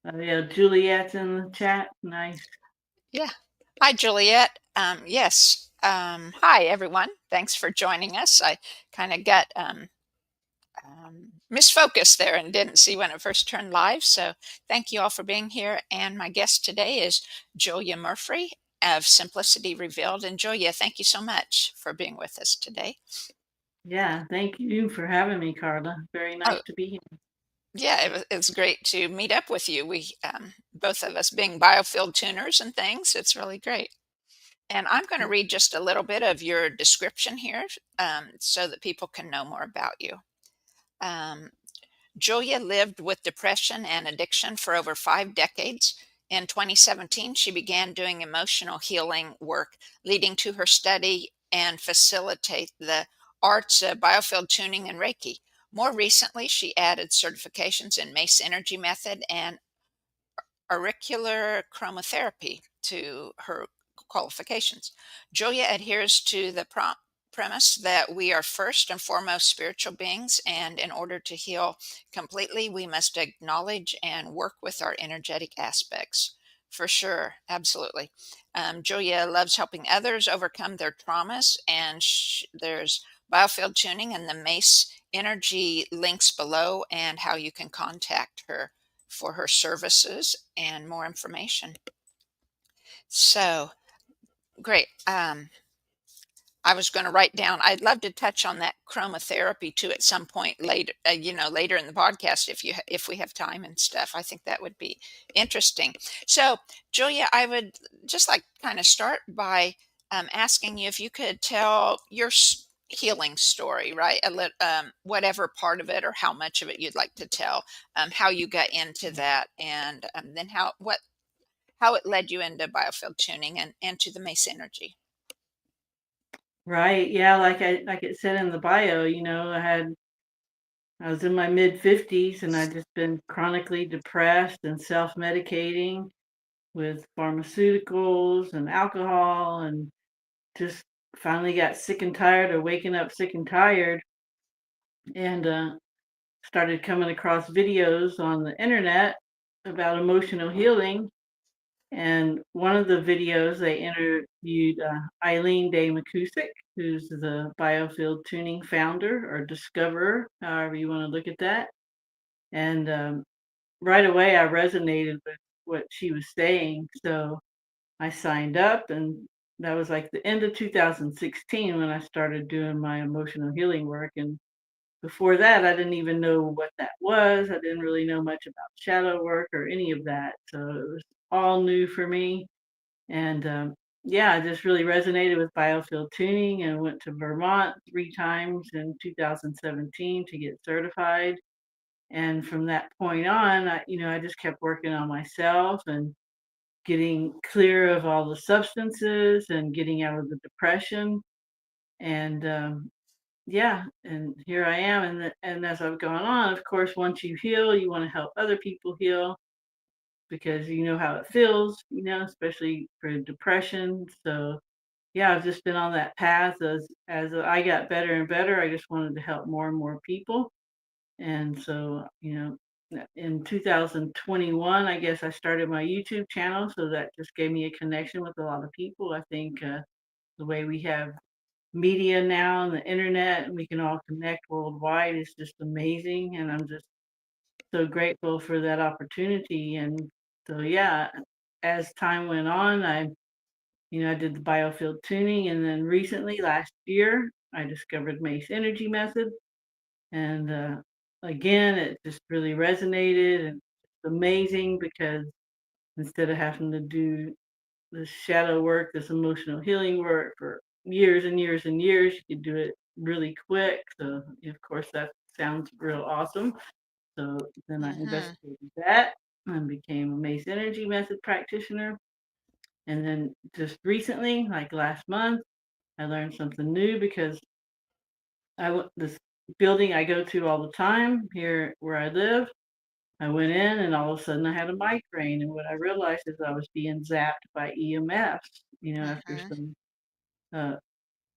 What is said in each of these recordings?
Yeah, Juliet's in the chat. Nice. Yeah. Hi, Juliet. Yes. Hi, everyone. Thanks for joining us. I kind of got misfocused there and didn't see when it first turned live. So thank you all for being here. And my guest today is Julia Murphrey of Simplicity Revealed. And Julia, thank you so much for being with us today. Yeah, thank you for having me, Carla. Very nice Oh, to be here. yeah, it's great to meet up with you. We both of us being biofield tuners and things, it's really great. And I'm going to read just a little bit of your description here so that people can know more about you. Um, Julia lived with depression and addiction for over 5 decades. In 2017, she began doing emotional healing work, leading to her study and facilitate the arts of biofield tuning and Reiki. More recently, she added certifications in Mace Energy Method and Auricular Chromotherapy to her qualifications. Julia adheres to the premise that we are first and foremost spiritual beings, and in order to heal completely, we must acknowledge and work with our energetic aspects. For sure, absolutely. Julia loves helping others overcome their traumas, and there's biofield tuning and the Mace energy links below, and how you can contact her for her services and more information. So great. I was going to write down, I'd love to touch on that chromotherapy too at some point later, later in the podcast if we have time and stuff. I think that would be interesting. So, Julia, I would just like kind of start by asking you if you could tell your healing story, right? Whatever part of it or how much of it you'd like to tell, how you got into that, and then how it led you into biofield tuning and to the Mace Energy. Right. Yeah, like it said in the bio, I was in my mid 50s and I'd just been chronically depressed and self-medicating with pharmaceuticals and alcohol and just finally got sick and tired of waking up sick and tired and started coming across videos on the internet about emotional healing. And one of the videos, they interviewed Eileen Day McCusick, who's the Biofield Tuning founder or discoverer, however you want to look at that. And right away, I resonated with what she was saying. So I signed up, and that was like the end of 2016 when I started doing my emotional healing work. And before that, I didn't even know what that was. I didn't really know much about shadow work or any of that. So it was all new for me. And yeah, I just really resonated with biofield tuning and went to Vermont 3 times in 2017 to get certified. And from that point on, I just kept working on myself and getting clear of all the substances and getting out of the depression. And yeah, and here I am. And as I've gone on, of course, once you heal, you want to help other people heal because you know how it feels, especially for depression. So yeah, I've just been on that path as I got better and better. I just wanted to help more and more people. And so, in 2021, I guess I started my YouTube channel. So that just gave me a connection with a lot of people. I think the way we have media now and the internet and we can all connect worldwide is just amazing. And I'm just so grateful for that opportunity. And so, yeah, as time went on, I did the biofield tuning, and then recently, last year, I discovered Mace Energy Method, and again, it just really resonated, and it's amazing because instead of having to do this shadow work, this emotional healing work for years and years and years, you could do it really quick. So, of course, that sounds real awesome. So then I Hmm. investigated that and became a Mace Energy Method practitioner. And then just recently, like last month, I learned something new because this building I go to all the time here where I live. I went in and all of a sudden I had a migraine, and what I realized is I was being zapped by EMFs. After Hmm. some uh,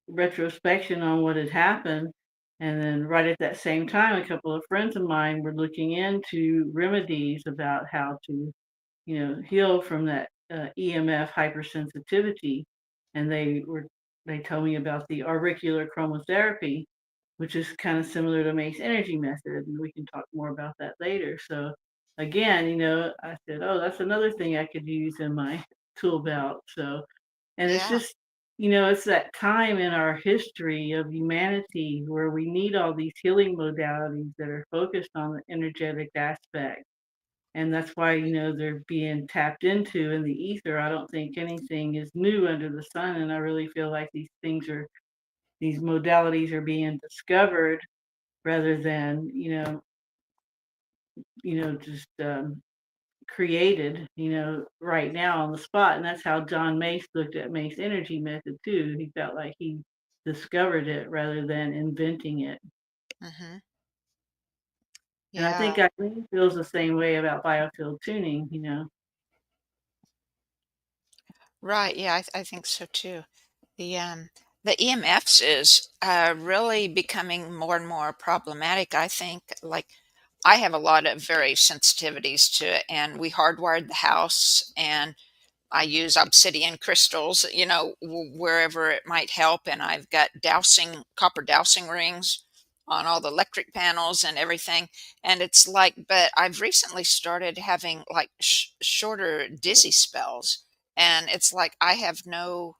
retrospection on what had happened, And then right at that same time, a couple of friends of mine were looking into remedies about how to, heal from that EMF hypersensitivity. And they told me about the auricular chromotherapy, which is kind of similar to Mace Energy Method, and we can talk more about that later. So again, I said, oh, that's another thing I could use in my tool belt. So, and it's Yeah. just, it's that time in our history of humanity where we need all these healing modalities that are focused on the energetic aspect. And that's why, they're being tapped into in the ether. I don't think anything is new under the sun. And I really feel like these modalities are being discovered rather than, just created, right now on the spot. And that's how John Mace looked at Mace Energy Method too. He felt like he discovered it rather than inventing it. Hmm. And I Yeah. think Eileen feels the same way about biofield tuning. Right. Yeah, I think so too. The EMFs is really becoming more and more problematic. I think, like, I have a lot of very sensitivities to it, and we hardwired the house, and I use obsidian crystals, wherever it might help. And I've got copper dowsing rings on all the electric panels and everything. And it's like, but I've recently started having like shorter dizzy spells. And it's like, I have no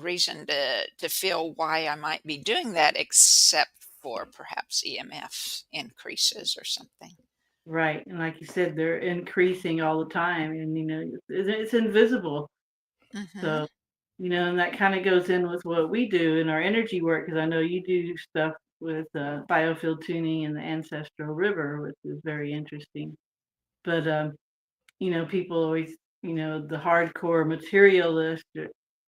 reason to feel why I might be doing that except for perhaps EMF increases or something. Right. And like you said, they're increasing all the time and it's invisible. Hmm. So, and that kind of goes in with what we do in our energy work because I know you do stuff with biofield tuning and the ancestral river, which is very interesting. But people always, the hardcore materialist,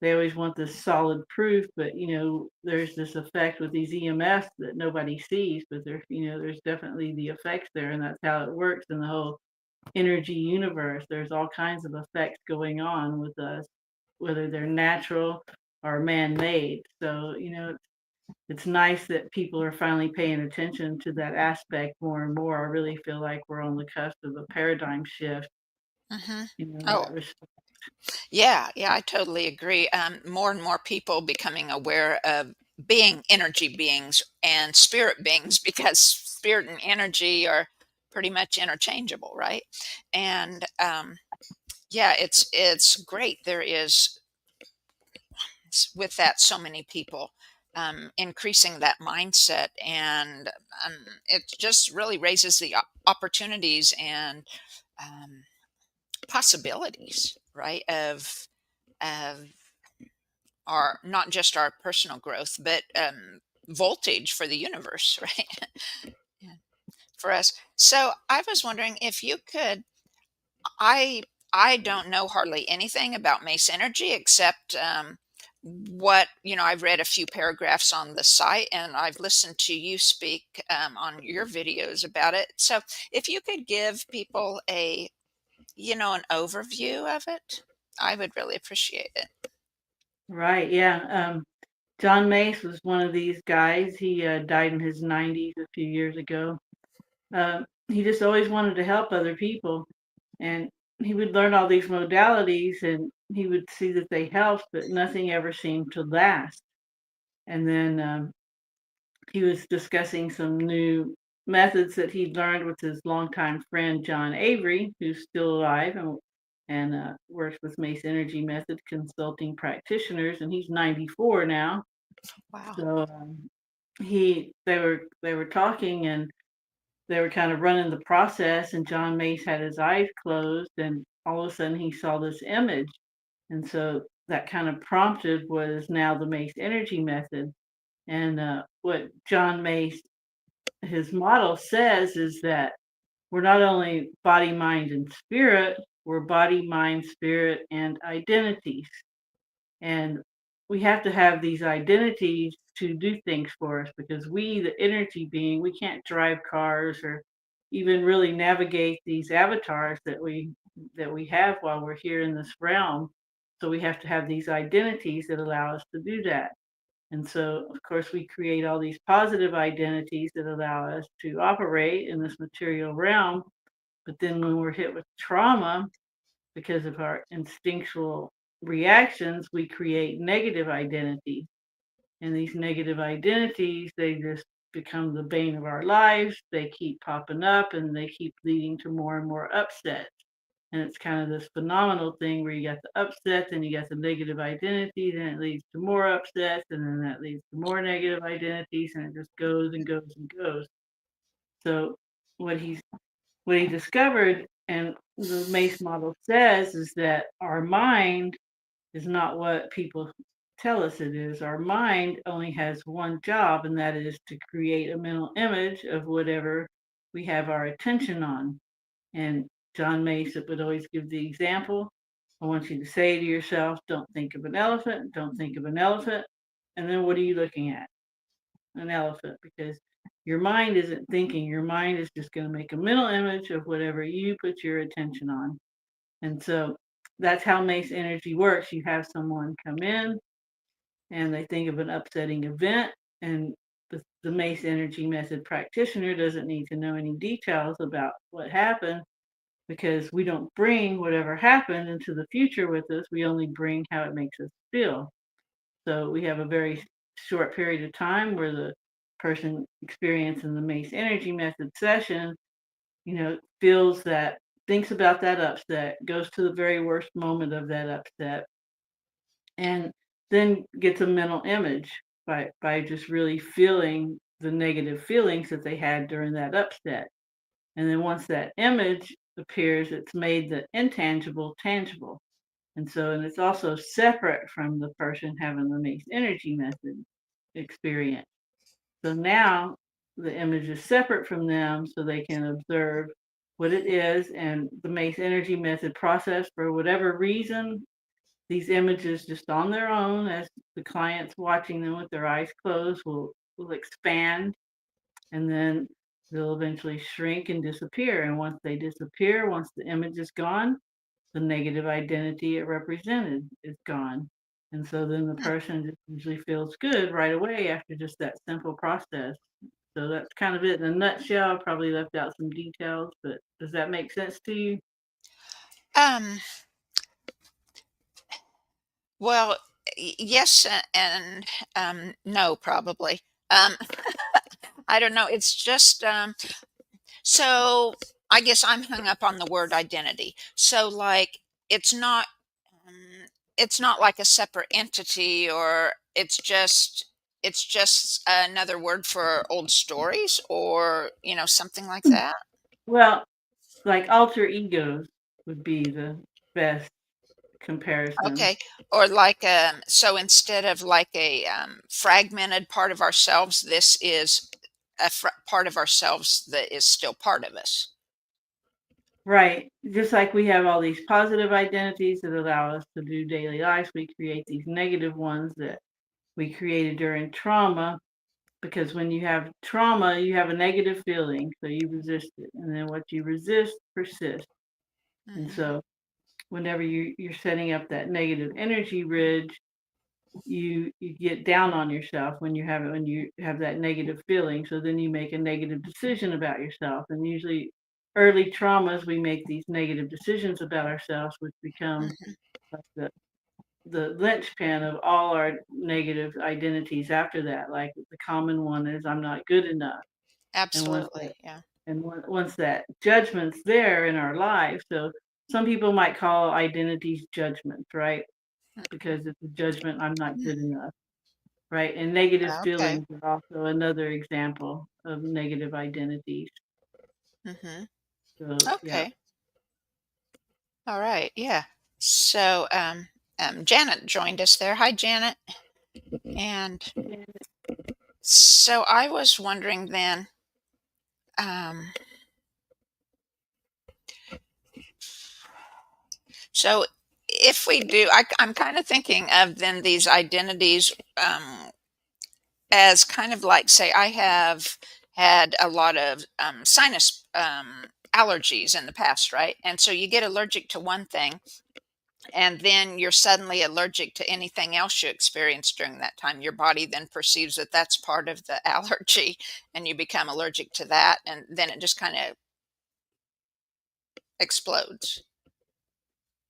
they always want this solid proof, but there's this effect with these EMFs that nobody sees, but there's definitely the effects there, and that's how it works in the whole energy universe. There's all kinds of effects going on with us, whether they're natural or man-made. So, it's nice that people are finally paying attention to that aspect more and more. I really feel like we're on the cusp of a paradigm shift, Hmm. in Oh, that respect. yeah, yeah, I totally agree. More and more people becoming aware of being energy beings and spirit beings because spirit and energy are pretty much interchangeable, right? And yeah, it's great. There is with that so many people increasing that mindset, and it just really raises the opportunities and um, possibilities, right? Of our not just our personal growth, but voltage for the universe, right? Yeah, for us. So I was wondering if you could. I I don't know hardly anything about Mace Energy except what I've read a few paragraphs on the site, and I've listened to you speak on your videos about it. So if you could give people an overview of it, I would really appreciate it. Right, yeah. John Mace was one of these guys. He died in his 90s a few years ago. He just always wanted to help other people, and he would learn all these modalities, and he would see that they helped, but nothing ever seemed to last. And then he was discussing some new methods that he'd learned with his longtime friend John Avery, who's still alive and works with Mace Energy Method consulting practitioners, and he's 94 now. Wow. So they were talking, and they were kind of running the process, and John Mace had his eyes closed, and all of a sudden he saw this image, and so that kind of prompted what is now the Mace Energy Method. And what John Mace, his model says is that we're not only body, mind, and spirit, we're body, mind, spirit, and identities. And we have to have these identities to do things for us because we, the energy being, we can't drive cars or even really navigate these avatars that we have while we're here in this realm. So we have to have these identities that allow us to do that. And so, of course, we create all these positive identities that allow us to operate in this material realm. But then when we're hit with trauma, because of our instinctual reactions, we create negative identities. And these negative identities, they just become the bane of our lives. They keep popping up and they keep leading to more and more upset. And it's kind of this phenomenal thing where you got the upset, then you got the negative identity, then it leads to more upsets, and then that leads to more negative identities, and it just goes and goes and goes. So what he's what he discovered and the Mace model says is that our mind is not what people tell us it is. Our mind only has one job, and that is to create a mental image of whatever we have our attention on. And John Mace would always give the example. I want you to say to yourself, don't think of an elephant, don't think of an elephant. And then what are you looking at? An elephant, because your mind isn't thinking. Your mind is just going to make a mental image of whatever you put your attention on. And so that's how Mace Energy works. You have someone come in and they think of an upsetting event, and the Mace Energy Method practitioner doesn't need to know any details about what happened because we don't bring whatever happened into the future with us. We only bring how it makes us feel. So we have a very short period of time where the person experiencing the Mace Energy Method session, feels that, thinks about that upset, goes to the very worst moment of that upset, and then gets a mental image by just really feeling the negative feelings that they had during that upset. And then once that image appears, it's made the intangible tangible. And it's also separate from the person having the Mace Energy Method experience. So now the image is separate from them so they can observe what it is. And the Mace Energy Method process, for whatever reason, these images just on their own, as the client's watching them with their eyes closed, will expand, and then they'll eventually shrink and disappear. And once they disappear, once the image is gone, the negative identity it represented is gone. And so then the Hmm. person just usually feels good right away after just that simple process. So that's kind of it in a nutshell. I probably left out some details, but does that make sense to you? Um, well, yes, and no, probably. Um, I don't know. It's just so I guess I'm hung up on the word identity. So like it's not um, it's not like a separate entity, or it's just another word for old stories, or something like that. Well, like alter egos would be the best comparison. Okay. Or like so instead of like a fragmented part of ourselves, this is a part of ourselves that is still part of us. Right. Just like we have all these positive identities that allow us to do daily life, we create these negative ones that we created during trauma. Because when you have trauma, you have a negative feeling, so you resist it. And then what you resist persists. And Hmm. so whenever you're setting up that negative energy ridge, you get down on yourself when you have that negative feeling. So then you make a negative decision about yourself. And usually early traumas, we make these negative decisions about ourselves, which become Hmm. like the linchpin of all our negative identities after that. Like the common one is I'm not good enough. And Absolutely. Yeah. once that judgment's there in our life, so some people might call identities judgments, right? Because it's a judgment, I'm not good enough, right? And negative Okay. feelings are also another example of negative identities. Hmm. So yeah. Okay. All right. Yeah. So Janet joined us there. Hi, Janet. And so I was wondering then, um, so if we do, I'm kind of thinking of then these identities as kind of like, say, I have had a lot of sinus allergies in the past, right? And so you get allergic to one thing, and then you're suddenly allergic to anything else you experience during that time. Your body then perceives that that's part of the allergy, and you become allergic to that, and then it just kind of explodes.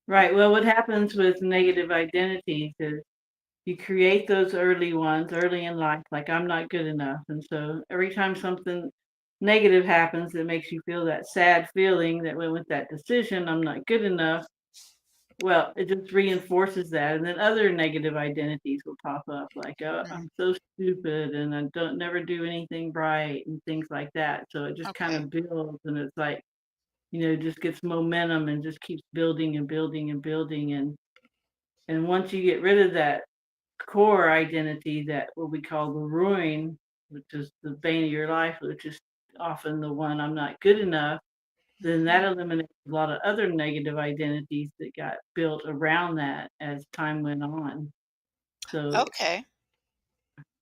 Right. Well, what happens with negative identities is you create those early ones early in life, like I'm not good enough. And so every time something negative happens that makes you feel that sad feeling that went with that decision, I'm not good enough. Well, it just reinforces that. And then other negative identities will pop up, like, oh, Mm, I'm so stupid and I don't never do anything right and things like that. So it just kind okay. of builds and it's like, just gets momentum and just keeps building and building and building. And once you get rid of that core identity, that what we call the ruin, which is the bane of your life, which is often the one I'm not good enough, then that Mhm. eliminates a lot of other negative identities that got built around that as time went on. So Okay.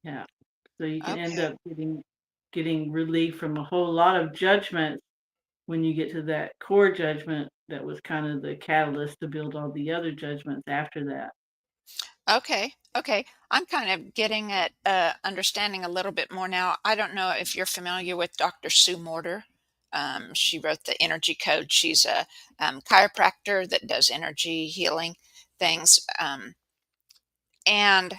yeah, so you can end Okay. up getting relief from a whole lot of judgments when you get to that core judgment that was kind of the catalyst to build all the other judgments after that. Okay. Okay. I'm kind of getting at understanding a little bit more now. I don't know if you're familiar with Dr. Sue Morter. She wrote the Energy Code. She's a chiropractor that does energy healing things. And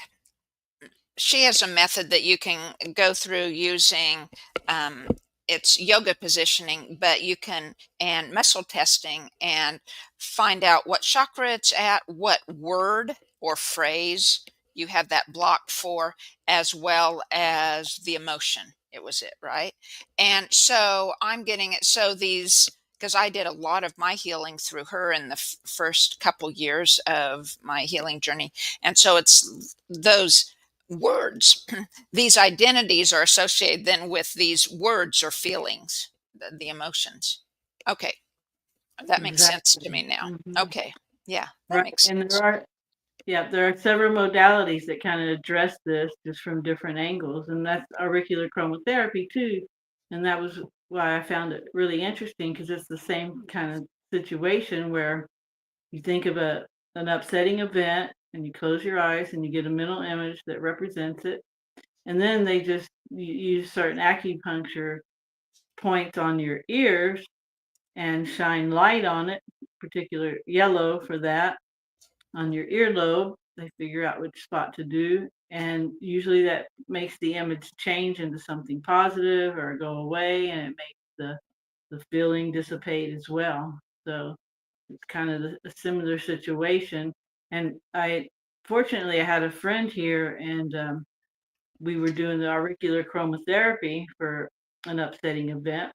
she has a method that you can go through using um, it's yoga positioning, but you can and muscle testing and find out what chakra it's at, what word or phrase you have that block for, as well as the emotion. It was it, right? And so I'm getting it. So these, because I did a lot of my healing through her in the first couple years of my healing journey. And so it's those words. These identities are associated then with these words or feelings, the emotions. Okay, that makes sense to Exactly. me now. Hmm. Okay, yeah, that Right. makes And sense. there are several modalities that kind of address this just from different angles, and that's auricular chromotherapy too. And that was why I found it really interesting because it's the same kind of situation where you think of an upsetting event and you close your eyes and you get a mental image that represents it. And then they just use certain acupuncture points on your ears and shine light on it, particular yellow for that, on your earlobe. They figure out which spot to do. And usually that makes the image change into something positive or go away, and it makes the feeling dissipate as well. So it's kind of a similar situation. And fortunately, I had a friend here, and we were doing the auricular chromotherapy for an upsetting event,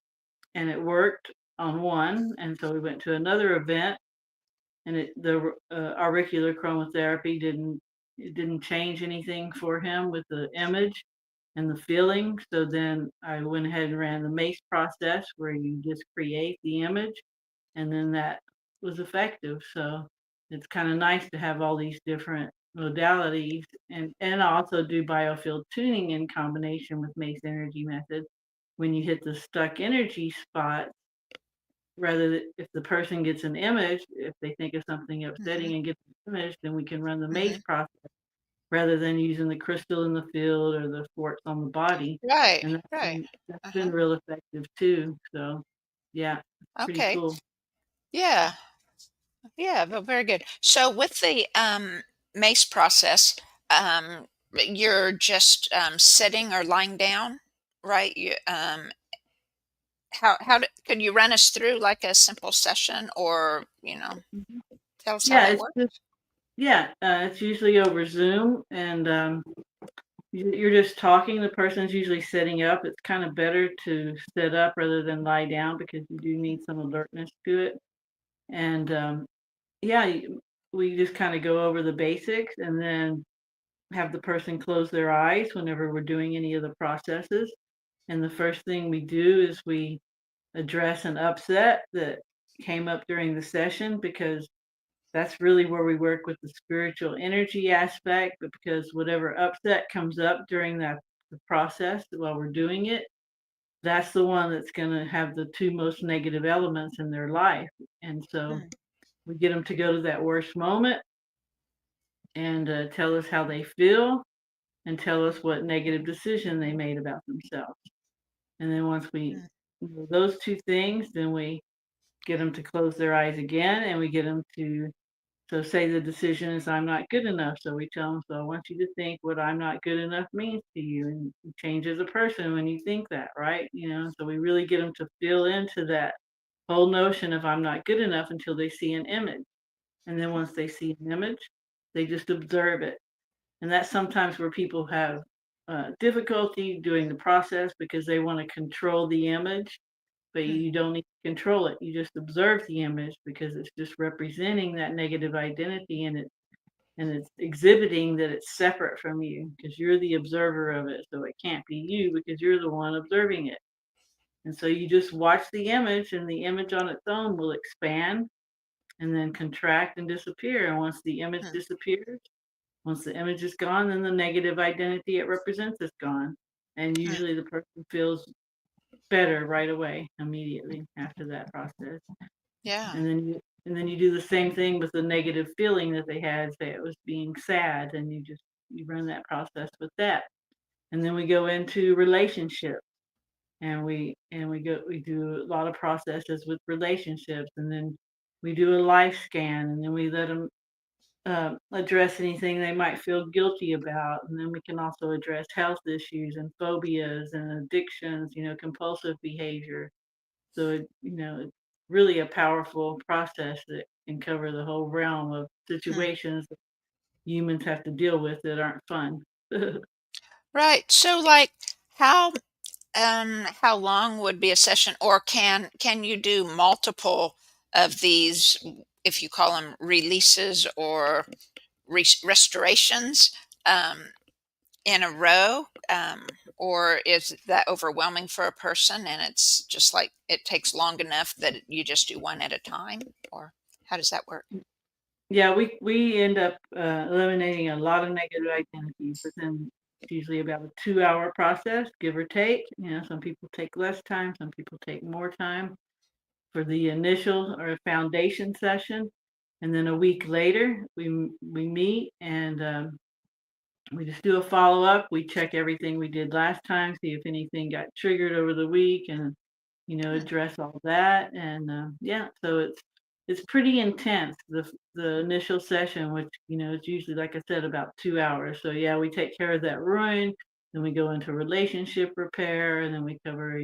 and it worked on one. And so we went to another event, and the auricular chromotherapy didn't change anything for him with the image and the feeling. So then I went ahead and ran the Mace process where you just create the image, and then that was effective. So it's kind of nice to have all these different modalities, and I also do biofield tuning in combination with Mace Energy Method. When you hit the stuck energy spot, if the person gets an image, if they think of something Hmm. upsetting and get the image, then we can run the Mace Hmm. process rather than using the crystal in the field or the forts on the body. Right, And right. that's been Uh-huh. real effective too. So yeah, it's pretty Okay. cool. Yeah, yeah, well, very good. So with the MACE process, you're just sitting or lying down, right? Could you run us through like a simple session, or Mhm. tell us how Yeah, that works? it's usually over Zoom, and you're just talking. The person's usually sitting up. It's kind of better to sit up rather than lie down because you do need some alertness to it. And yeah, we just kind of go over the basics and then have the person close their eyes whenever we're doing any of the processes. And the first thing we do is we address an upset that came up during the session because that's really where we work with the spiritual energy aspect. But because whatever upset comes up during the process while we're doing it, that's the one that's going to have the two most negative elements in their life. And so Hmm. We get them to go to that worst moment and tell us how they feel and tell us what negative decision they made about themselves. And then once we mm, do those two things, then we get them to close their eyes again and we get them to, so say the decision is I'm not good enough. So we tell them, so I want you to think what I'm not good enough means to you, and you change as a person when you think that, right? So we really get them to feel into that whole notion of I'm not good enough until they see an image. And then once they see an image, they just observe it. And that's sometimes where people have difficulty doing the process because they want to control the image, but mm, you don't need to control it. You just observe the image because it's just representing that negative identity, and it's exhibiting that it's separate from you because you're the observer of it. So it can't be you because you're the one observing it. And so you just watch the image, and the image on its own will expand and then contract and disappear. And once the image mm, disappears, once the image is gone, then the negative identity it represents is gone. And mm. usually the person feels better right away, immediately after that process. Yeah. And then you do the same thing with the negative feeling that they had, say it was being sad, and you run that process with that. And then we go into relationships, and we do a lot of processes with relationships, and then we do a life scan, and then we let them address anything they might feel guilty about. And then we can also address health issues and phobias and addictions, compulsive behavior. So it's really a powerful process that can cover the whole realm of Mm. situations that humans have to deal with that aren't fun. Right. So, like, how how long would be a session, or can you do multiple of these, if you call them releases or restorations, um, in a row, or is that overwhelming for a person and it's just like it takes long enough that you just do one at a time, or how does that work? Yeah, we end up eliminating a lot of negative identities within usually about a 2-hour process, give or take. Some people take less time, some people take more time for the initial or foundation session, and then a week later we meet, and we just do a follow up. We check everything we did last time, see if anything got triggered over the week, and Hmm. address all that. And yeah, so it's pretty intense. The initial session, which is usually, like I said, about 2 hours. So yeah, we take care of that ruin, then we go into relationship repair, and then we cover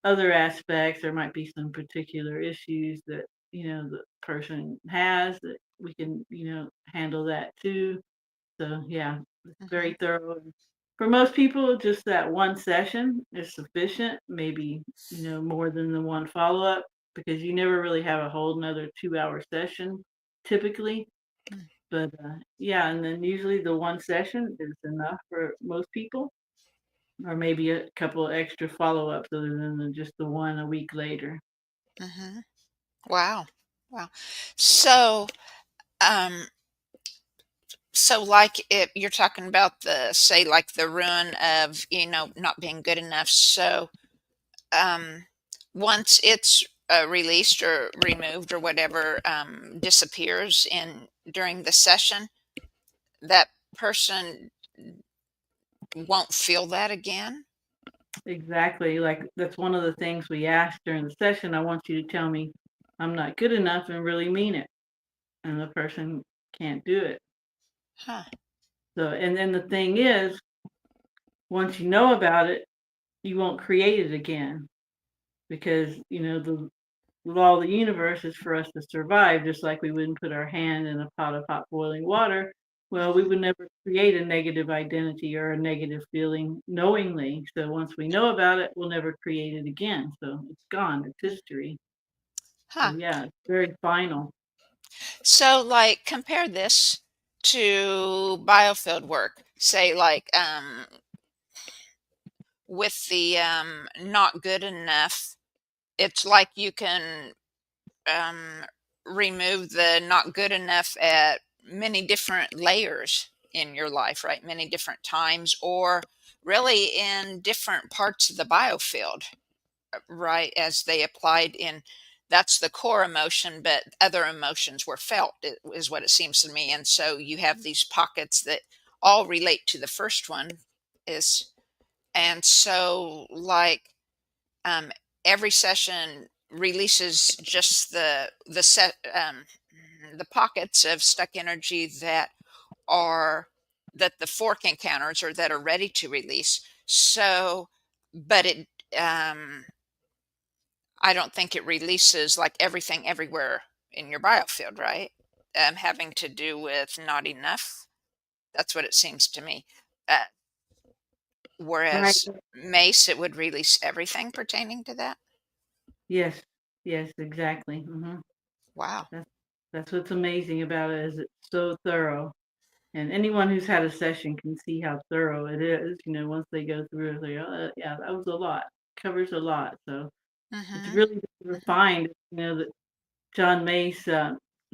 other aspects. There might be some particular issues that the person has that we can handle that too. So yeah, it's Hmm. very thorough. For most people, just that one session is sufficient, maybe, more than the one follow-up, because you never really have a whole another 2-hour session typically. But yeah, and then usually the one session is enough for most people, or maybe a couple extra follow-ups other than just the one a week later. Hmm. Wow. Wow. So, um, so like if you're talking about the, say, like the ruin of, not being good enough. So, um, once it's released or removed or whatever, disappears in during the session, that person won't feel that again. Exactly. Like that's one of the things we ask during the session. I want you to tell me I'm not good enough and really mean it. And the person can't do it. Huh. So, and then the thing is, once you know about it, you won't create it again because, the law of the universe is for us to survive, just like we wouldn't put our hand in a pot of hot boiling water. Well, we Hmm. would never create a negative identity or a negative feeling knowingly. So once we know about it, we'll never create it again. So it's gone, it's history. So Huh. yeah, it's very final. So, like, compare this to biofield work. Say, like, with the not good enough, it's like you can um, remove the not good enough at many different layers in your life, right? Many different times, or really in different parts of the biofield, right? As they applied in that's the core emotion, but other emotions were felt, is what it seems to me. And so you have these pockets that all relate to the first one is, and so like um, every session releases just the pockets of stuck energy are that the fork encounters or that are ready to release. So, but it I don't think it releases like everything everywhere in your biofield, right? Having to do with not enough. That's what it seems to me. Uh, Right. whereas Mace, it would release everything pertaining to that. Yes. Yes, exactly. Wow. That's that's what's amazing about it is it's so thorough. And anyone who's had a session can see how thorough it is, once they go through it, they go, yeah, that was a lot. Covers a lot. So it's Mm-hmm. really refined, that John Mace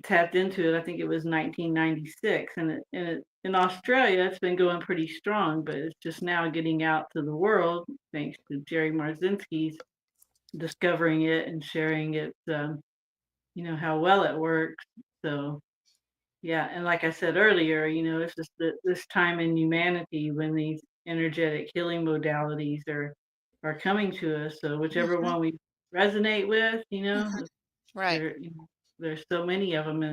tapped into it. I think it was 1996, and in Australia, it's been going pretty strong, but it's just now getting out to the world thanks to Jerry Marzinski's discovering it and sharing it. How well it works. So yeah, and like I said earlier, it's just this time in humanity when these energetic healing modalities are coming to us. So whichever Mm-hmm. one we resonate with, Mm-hmm. Right. there's so many of them,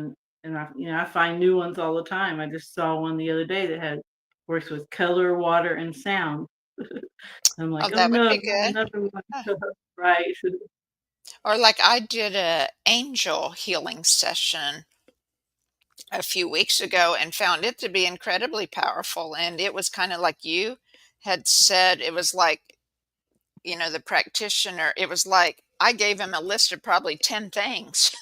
and I find new ones all the time. I just saw one the other day that had works with color, water, and sound. I'm Oh, like, oh that would no, be not good. another one. Huh. Right. Or like I did a angel healing session a few weeks ago and found it to be incredibly powerful. And it was kind of like you had said, it was like, the practitioner, it was like I gave him a list of probably 10 things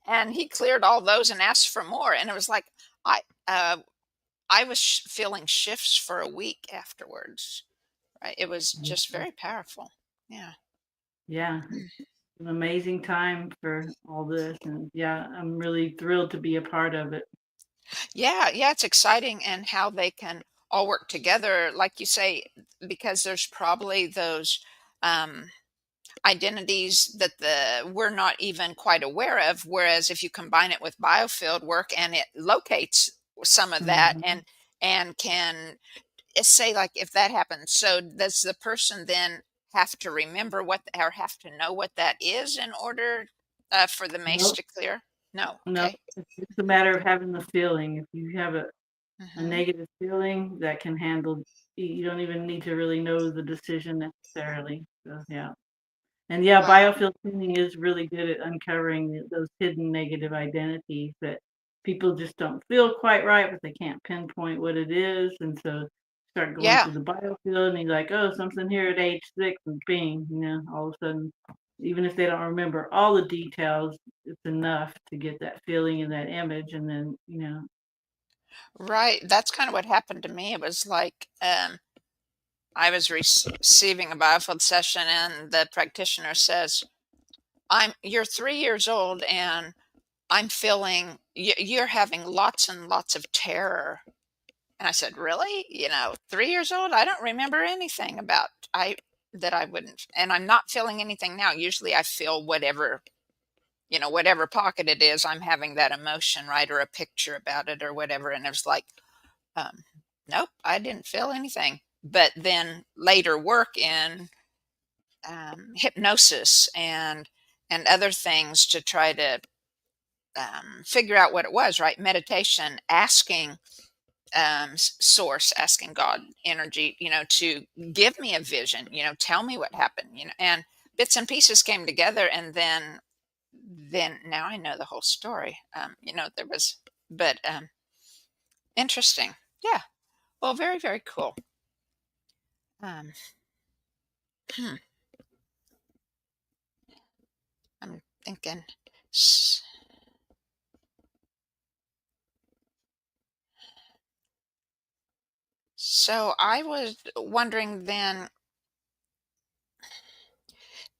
and he cleared all those and asked for more. And it was like, I, uh, I was feeling shifts for a week afterwards. Right. It was just very powerful. Yeah. Yeah, an amazing time for all this, and yeah, I'm really thrilled to be a part of it. Yeah, yeah, it's exciting and how they can all work together, like you say, because there's probably those um, identities that we're not even quite aware of. Whereas if you combine it with biofield work and it locates some of that Mhm. and can say like if that happens, so does the person then have to remember what or have to know what that is in order for the mace Nope, to clear? No. nope, Okay. it's just a matter of having the feeling. If you have a Hmm. negative feeling that can handle, you don't even need to really know the decision necessarily. So yeah. And yeah, Wow. biofield tuning is really good at uncovering those hidden negative identities that people just don't feel quite right, but they can't pinpoint what it is. And so start going Yeah. through the biofield and you're like, oh, something here at age 6 and bing, all of a sudden, even if they don't remember all the details, it's enough to get that feeling and that image. And then, Right. That's kind of what happened to me. It was like I was receiving a biofield session, and the practitioner says, You're 3 years old, and I'm feeling you're having lots and lots of terror." And I said, "Really? 3 years old? I don't remember anything about I that I wouldn't, and I'm not feeling anything now. Usually, I feel whatever pocket it is. I'm having that emotion, right, or a picture about it, or whatever." And it was like Um, nope, I didn't feel anything. But then later work in hypnosis and other things to try to figure out what it was. Right, meditation, asking source, asking God, energy, to give me a vision. Tell me what happened. And bits and pieces came together, and then now I know the whole story. There was, but interesting. Yeah. Well, very very cool. Um, hmm. I'm thinking. S- So I was wondering then,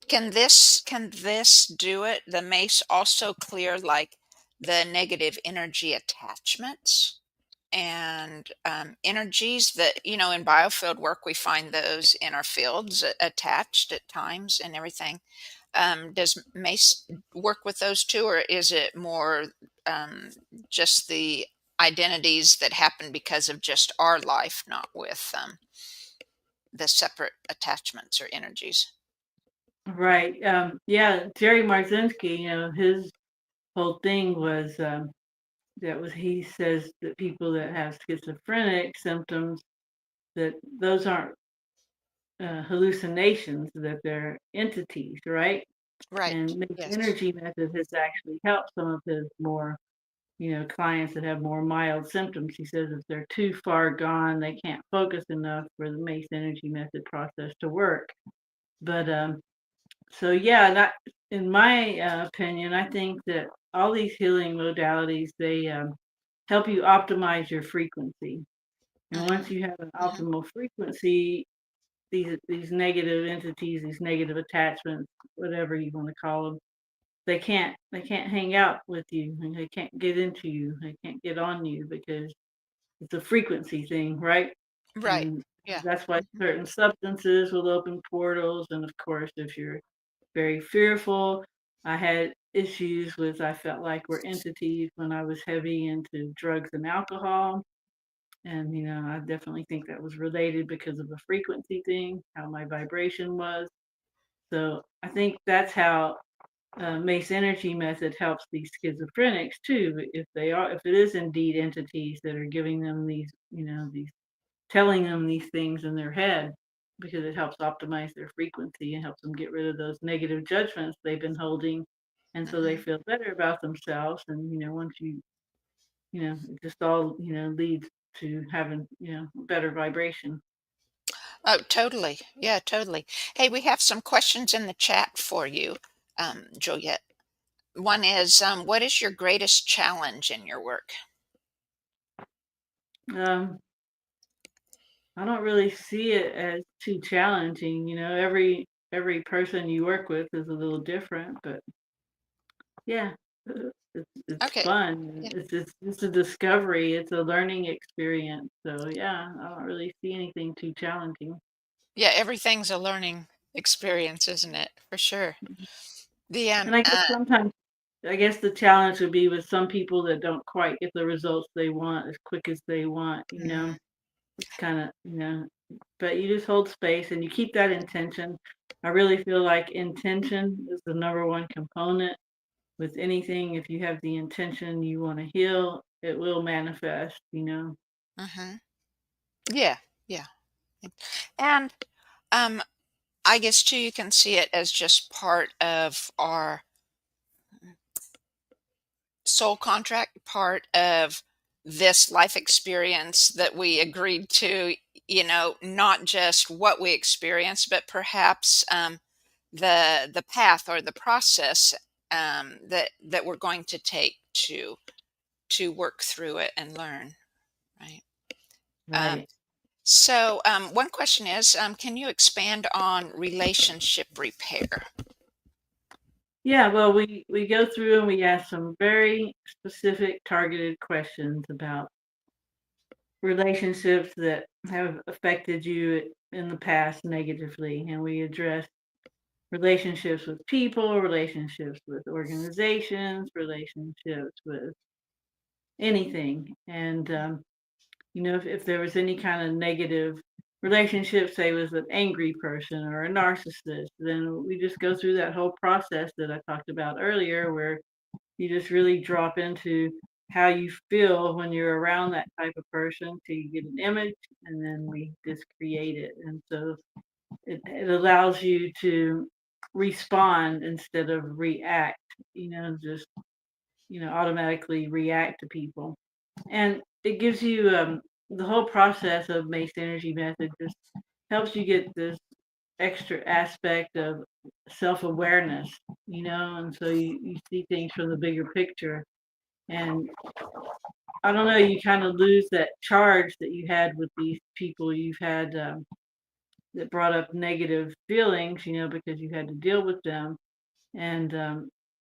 can this do it? The mace also clear like the negative energy attachments and energies that in biofield work we find those in our fields attached at times and everything. Does Mace work with those two, or is it more just the identities that happen because of just our life, not with the separate attachments or energies? Right. Yeah, Jerry Marzinsky, his whole thing was he says that people that have schizophrenic symptoms, that those aren't hallucinations, that they're entities, right? Right. And Mace Yes. Energy Method has actually helped some of his more, clients that have more mild symptoms. He says if they're too far gone, they can't focus enough for the Mace Energy Method process to work. But so yeah, that in my opinion, I think that all these healing modalities, they help you optimize your frequency. And Hmm. once you have an Hmm. optimal frequency, these negative entities, these negative attachments, whatever you want to call them, they can't hang out with you, and they can't get into you. They can't get on you because it's a frequency thing, right? Right. And Yeah. that's why Hmm. certain substances will open portals. And of course, if you're very fearful, I had issues with I felt like were entities when I was heavy into drugs and alcohol. And I definitely think that was related because of the frequency thing, how my vibration was. So I think that's how Mace Energy Method helps these schizophrenics too. If it is indeed entities that are giving them these, telling them these things in their head, because it helps optimize their frequency and helps them get rid of those negative judgments they've been holding. And so they Hmm. feel better about themselves. And, once it just all, leads to having, better vibration. Oh, totally. Yeah, totally. Hey, we have some questions in the chat for you, Juliet. One is, what is your greatest challenge in your work? Um, I don't really see it as too challenging. Every person you work with is a little different, but yeah, it's Okay. fun. Yeah. It's a discovery. It's a learning experience. So yeah, I don't really see anything too challenging. Yeah, everything's a learning experience, isn't it? For sure. The And I guess the challenge would be with some people that don't quite get the results they want as quick as they want. mm, It's kind of, but you just hold space and you keep that intention. I really feel like intention is the number one component with anything. If you have the intention you want to heal, it will manifest. mhm. Yeah, yeah. And um I guess too you can see it as just part of our soul contract, part of this life experience that we agreed to, not just what we experience, but perhaps the path or the process that we're going to take to work through it and learn, right? Um, Right. so one question is, can you expand on relationship repair? Yeah, well, we go through and we ask some very specific targeted questions about relationships that have affected you in the past negatively, and we address relationships with people, relationships with organizations, relationships with anything. And if there was any kind of negative relationship, say with an angry person or a narcissist, then we just go through that whole process that I talked about earlier, where you just really drop into how you feel when you're around that type of person till you get an image, and then we just create it. And so it allows you to respond instead of react, just, automatically react to people. And it gives you the whole process of Mace Energy Method just helps you get this extra aspect of self-awareness, and so you see things from the bigger picture. And I don't know, you kind of lose that charge that you had with these people you've had that brought up negative feelings, because you had to deal with them. And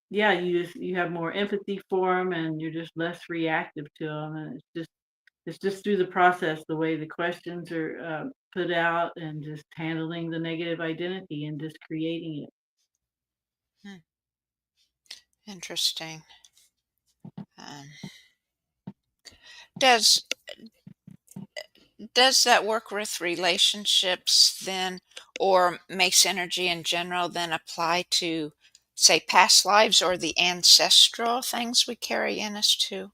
yeah, you have more empathy for them, and you're just less reactive to them. And it's just through the process, the way the questions are put out, and just handling the negative identity and just creating it. Interesting. Um, does does that work with relationships then, or Mace energy in general, then apply to, say, past lives or the ancestral things we carry in us too?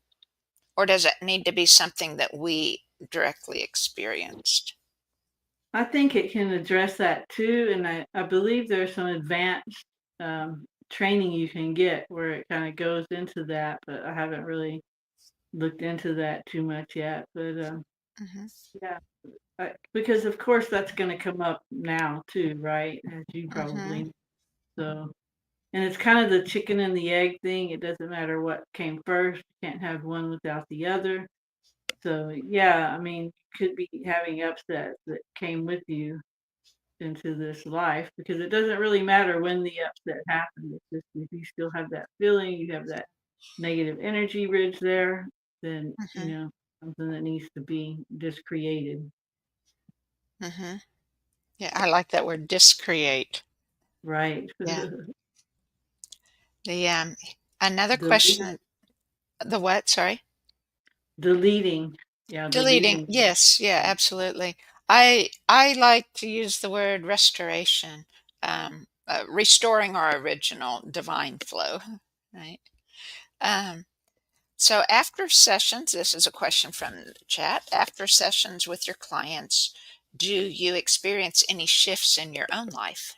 Or does it need to be something that we directly experienced? I think it can address that too, and I believe there's some advanced training you can get where it kind of goes into that, but I haven't really looked into that too much yet. But Hmm. yeah, because of course that's going to come up now too, right? As you Hmm. probably know. So, and it's kind of the chicken and the egg thing. It doesn't matter what came first. You can't have one without the other. So yeah, I mean, you could be having upsets that came with you into this life because it doesn't really matter when the upset happened. It's just if you still have that feeling, you have that negative energy ridge there, then Hmm. something that needs to be discreated. Hmm. Yeah, I like that word, discreate. Right. Yeah. The another Deleting. question. The what? Sorry. Deleting. Yeah, Deleting. deleting. Yes. Yeah. Absolutely. I like to use the word restoration, restoring our original divine flow. Right. Um, so after sessions, this is a question from the chat. After sessions with your clients, do you experience any shifts in your own life?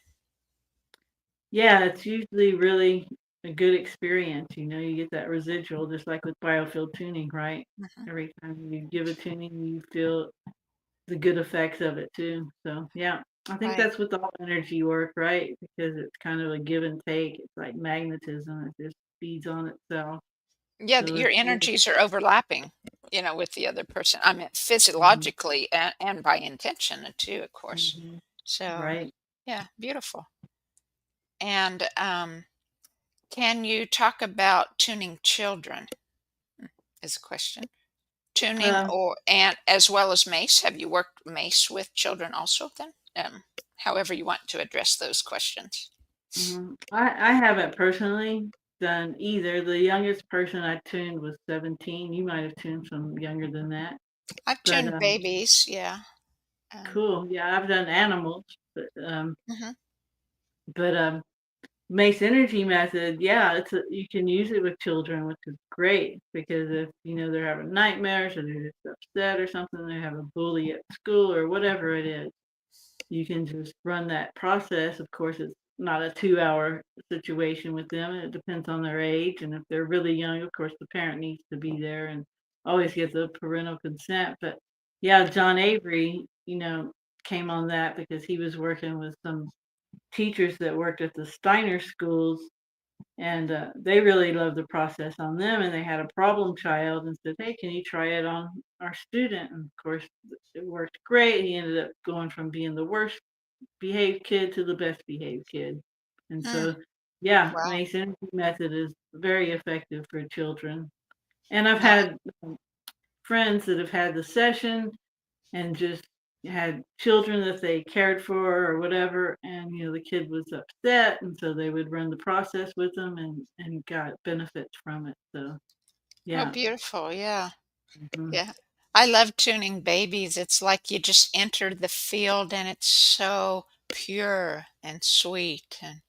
Yeah, it's usually really a good experience. You get that residual just like with biofield tuning, right? Hmm. Every time you give a tuning, you feel the good effects of it too. So yeah, I think Right. that's with all energy work, right? Because it's kind of a give and take. It's like magnetism. It just feeds on itself. Yeah, So your it's really. energies are overlapping, with the other person. I mean, Mhm, physiologically and by intention too, of course. mhm, So, right. yeah, beautiful. And can you talk about tuning children? Is a question. Tuning Um, or and as well as Mace. Have you worked Mace with children also then? However you want to address those questions. I haven't personally done either. The youngest person I tuned was 17. You might have tuned some younger than that. I've But tuned babies, yeah. Um, cool. Yeah, I've done animals. mhm. But Mace Energy Method, yeah, you can use it with children, which is great because if they're having nightmares or they're just upset or something, they have a bully at school or whatever it is, you can just run that process. Of course, it's not a 2-hour situation with them. It depends on their age, and if they're really young, of course, the parent needs to be there and always get the parental consent. But yeah, John Avery, came on that because he was working with some teachers that worked at the Steiner schools, and they really loved the process on them. And they had a problem child and said, "Hey, can you try it on our student?" And of course, it worked great. He ended up going from being the worst behaved kid to the best behaved kid. And Hmm. so, yeah, Wow. Mace Energy Method is very effective for children. And I've Uh, had friends that have had the session and just had children that they cared for or whatever, and the kid was upset, and so they would run the process with them and got benefits from it. So oh, yeah. beautiful. Yeah. Mhm. Yeah. I love tuning babies. It's like you just entered the field and it's so pure and sweet and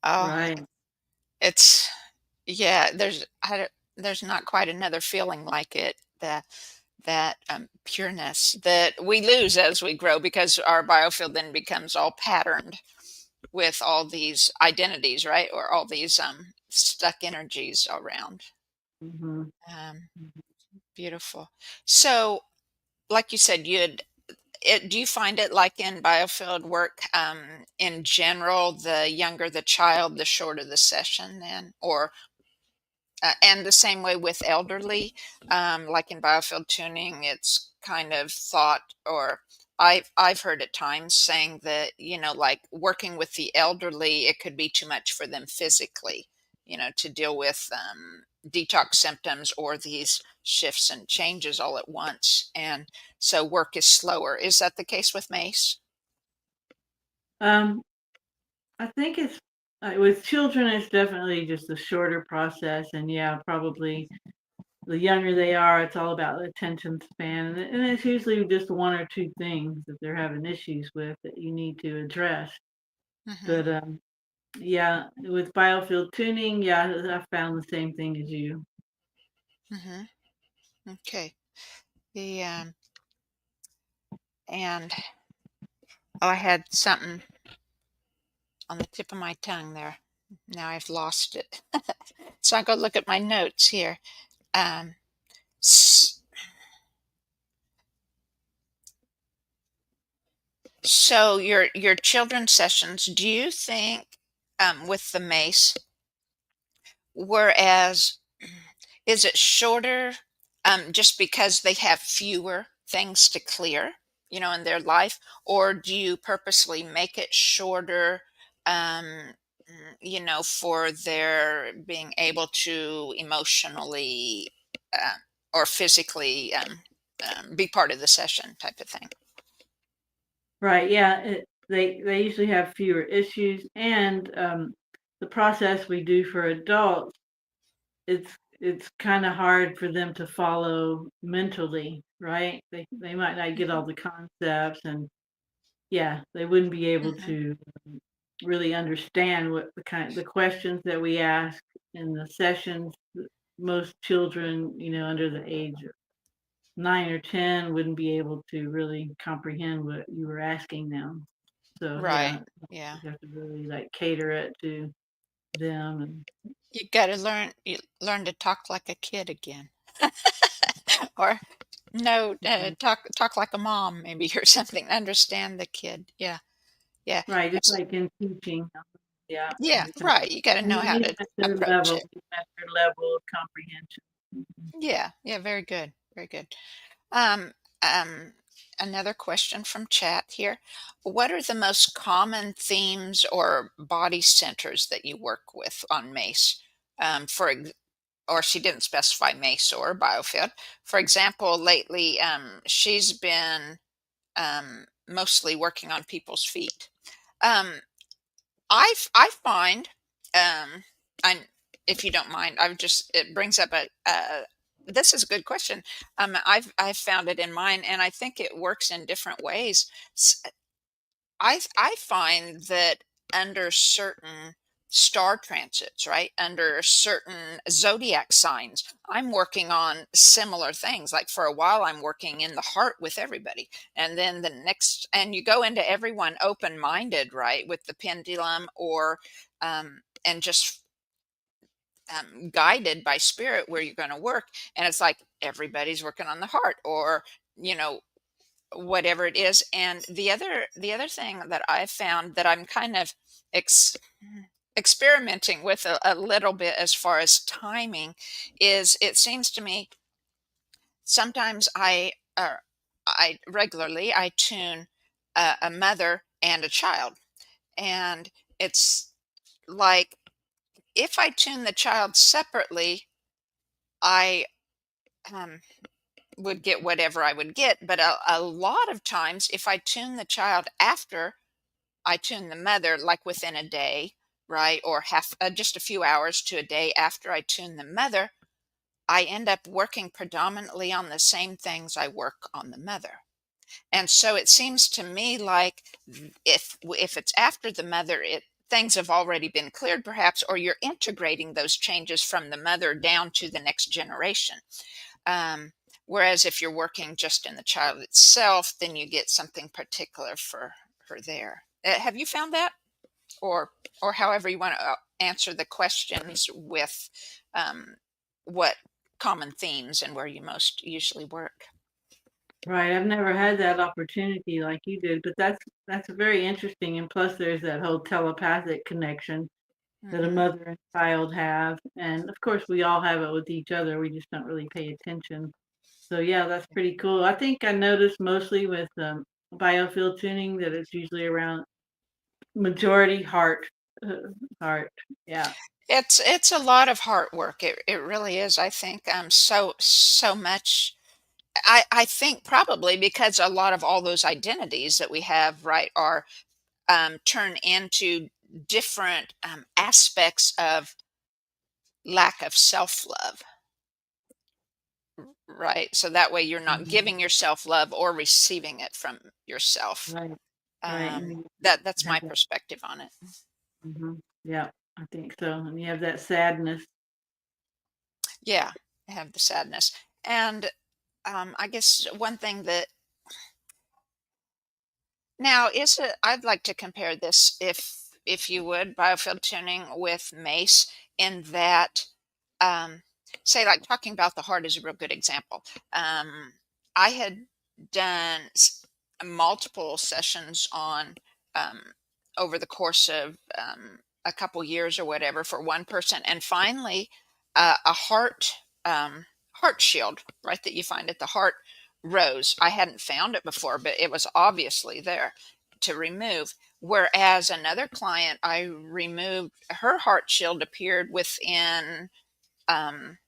oh, Right. it's yeah, there's not quite another feeling like it. That pureness that we lose as we grow because our biofield then becomes all patterned with all these identities, right? Or all these stuck energies around. Mhm. Um, beautiful. So, like you said, do you find it like in biofield work, in general, the younger the child, the shorter the session then? Or and the same way with elderly, like in biofield tuning, it's kind of thought, or I've heard at times saying that like working with the elderly, it could be too much for them physically, to deal with detox symptoms or these shifts and changes all at once, and so work is slower. Is that the case with Mace? Um, I think it's With children, it's definitely just a shorter process, and yeah, probably the younger they are, it's all about attention span, and it's usually just one or two things that they're having issues with that you need to address. Hmm. But yeah, with biofield tuning, yeah, I found the same thing as you. Hmm. Okay. The and oh, I had something on the tip of my tongue there. Now I've lost it. So I go look at my notes here. Um, s- so your children's sessions, do you think with the mace, whereas is it shorter just because they have fewer things to clear, in their life, or do you purposely make it shorter, um, for their being able to emotionally uh, or physically be part of the session type of thing? Right, yeah, they usually have fewer issues, and the process we do for adults, it's kind of hard for them to follow mentally, right? They might not get all the concepts, and yeah, they wouldn't be able Hmm. to really understand what the questions that we ask in the sessions. Most children, under the age of 9 or 10 wouldn't be able to really comprehend what you were asking them. So Right. yeah, Yeah. you have to really like cater it to them. And You got to learn to talk like a kid again. Or no, right, talk like a mom maybe or something. Understand the kid. Yeah, yeah, right, just like in teaching, yeah, yeah. you Right. You got to know how meet to them at their approach level, it. meet them at their level of comprehension. Mhm. Yeah, yeah. Very good. Very good. Um, um, Another question from chat here. What are the most common themes or body centers that you work with on MACE? Or she didn't specify Mace or Biofield. For example, lately she's been mostly working on people's feet. Um, I find, I if you don't mind, it brings up a this is a good question. I've found it in mine, and I think it works in different ways. I find that under certain star transits, right, under certain zodiac signs, I'm working on similar things. Like for a while, I'm working in the heart with everybody, and then the next, and you go into everyone open minded, right, with the pendulum, or and just guided by spirit where you're going to work, and it's like everybody's working on the heart, or you know whatever it is. And the other thing that I've found that I'm kind of ex- experimenting with a little bit as far as timing is, it seems to me sometimes I regularly I tune a mother and a child, and it's like if I tune the child separately, I um, would get whatever I would get. But a lot of times, if I tune the child after I tune the mother, like within a day, right? Or just a few hours to a day after I tune the mother, I end up working predominantly on the same things I work on the mother. And so it seems to me like if it's after the mother, things have already been cleared perhaps, or you're integrating those changes from the mother down to the next generation. Um, Whereas if you're working just in the child itself, then you get something particular for her there. Have you found that? Or however you want to answer the questions with um, what common themes and where you most usually work. Right, I've never had that opportunity like you did, but that's very interesting. And plus, there's that whole telepathic connection that a Hmm. mother and child have, and of course, we all have it with each other. We just don't really pay attention. So yeah, that's pretty cool. I think I noticed mostly with biofield tuning that it's usually around majority heart, heart. Yeah, It's a lot of hard work. It really is. I think so much. I think probably because a lot of all those identities that we have, right, are turn into different aspects of lack of self-love, right? So that way you're not Mhm. giving yourself love or receiving it from yourself. Right, right, and you That's have my that. perspective on it. Yeah, I think so, and you have that sadness. Yeah, I have the sadness. And I guess one thing that now is it, I'd like to compare this, if you would, biofield tuning with Mace, in that, um, say, like talking about the heart is a real good example. I had done multiple sessions on, um, over the course of a couple years or whatever for one person, and finally, a heart shield, right, that you find at the heart rose. I hadn't found it before, but it was obviously there to remove. Whereas another client, I removed her heart shield, appeared within um,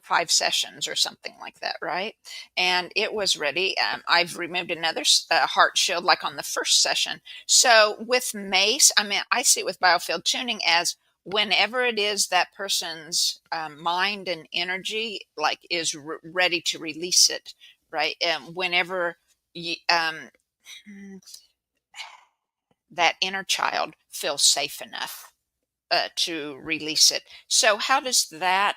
5 sessions or something like that, right? And it was ready. I've removed another heart shield like on the first session. So with Mace, I mean, I see it with biofield tuning as whenever it is that person's mind and energy like is ready to release it, right? Whenever you, that inner child feels safe enough to release it. So how does that?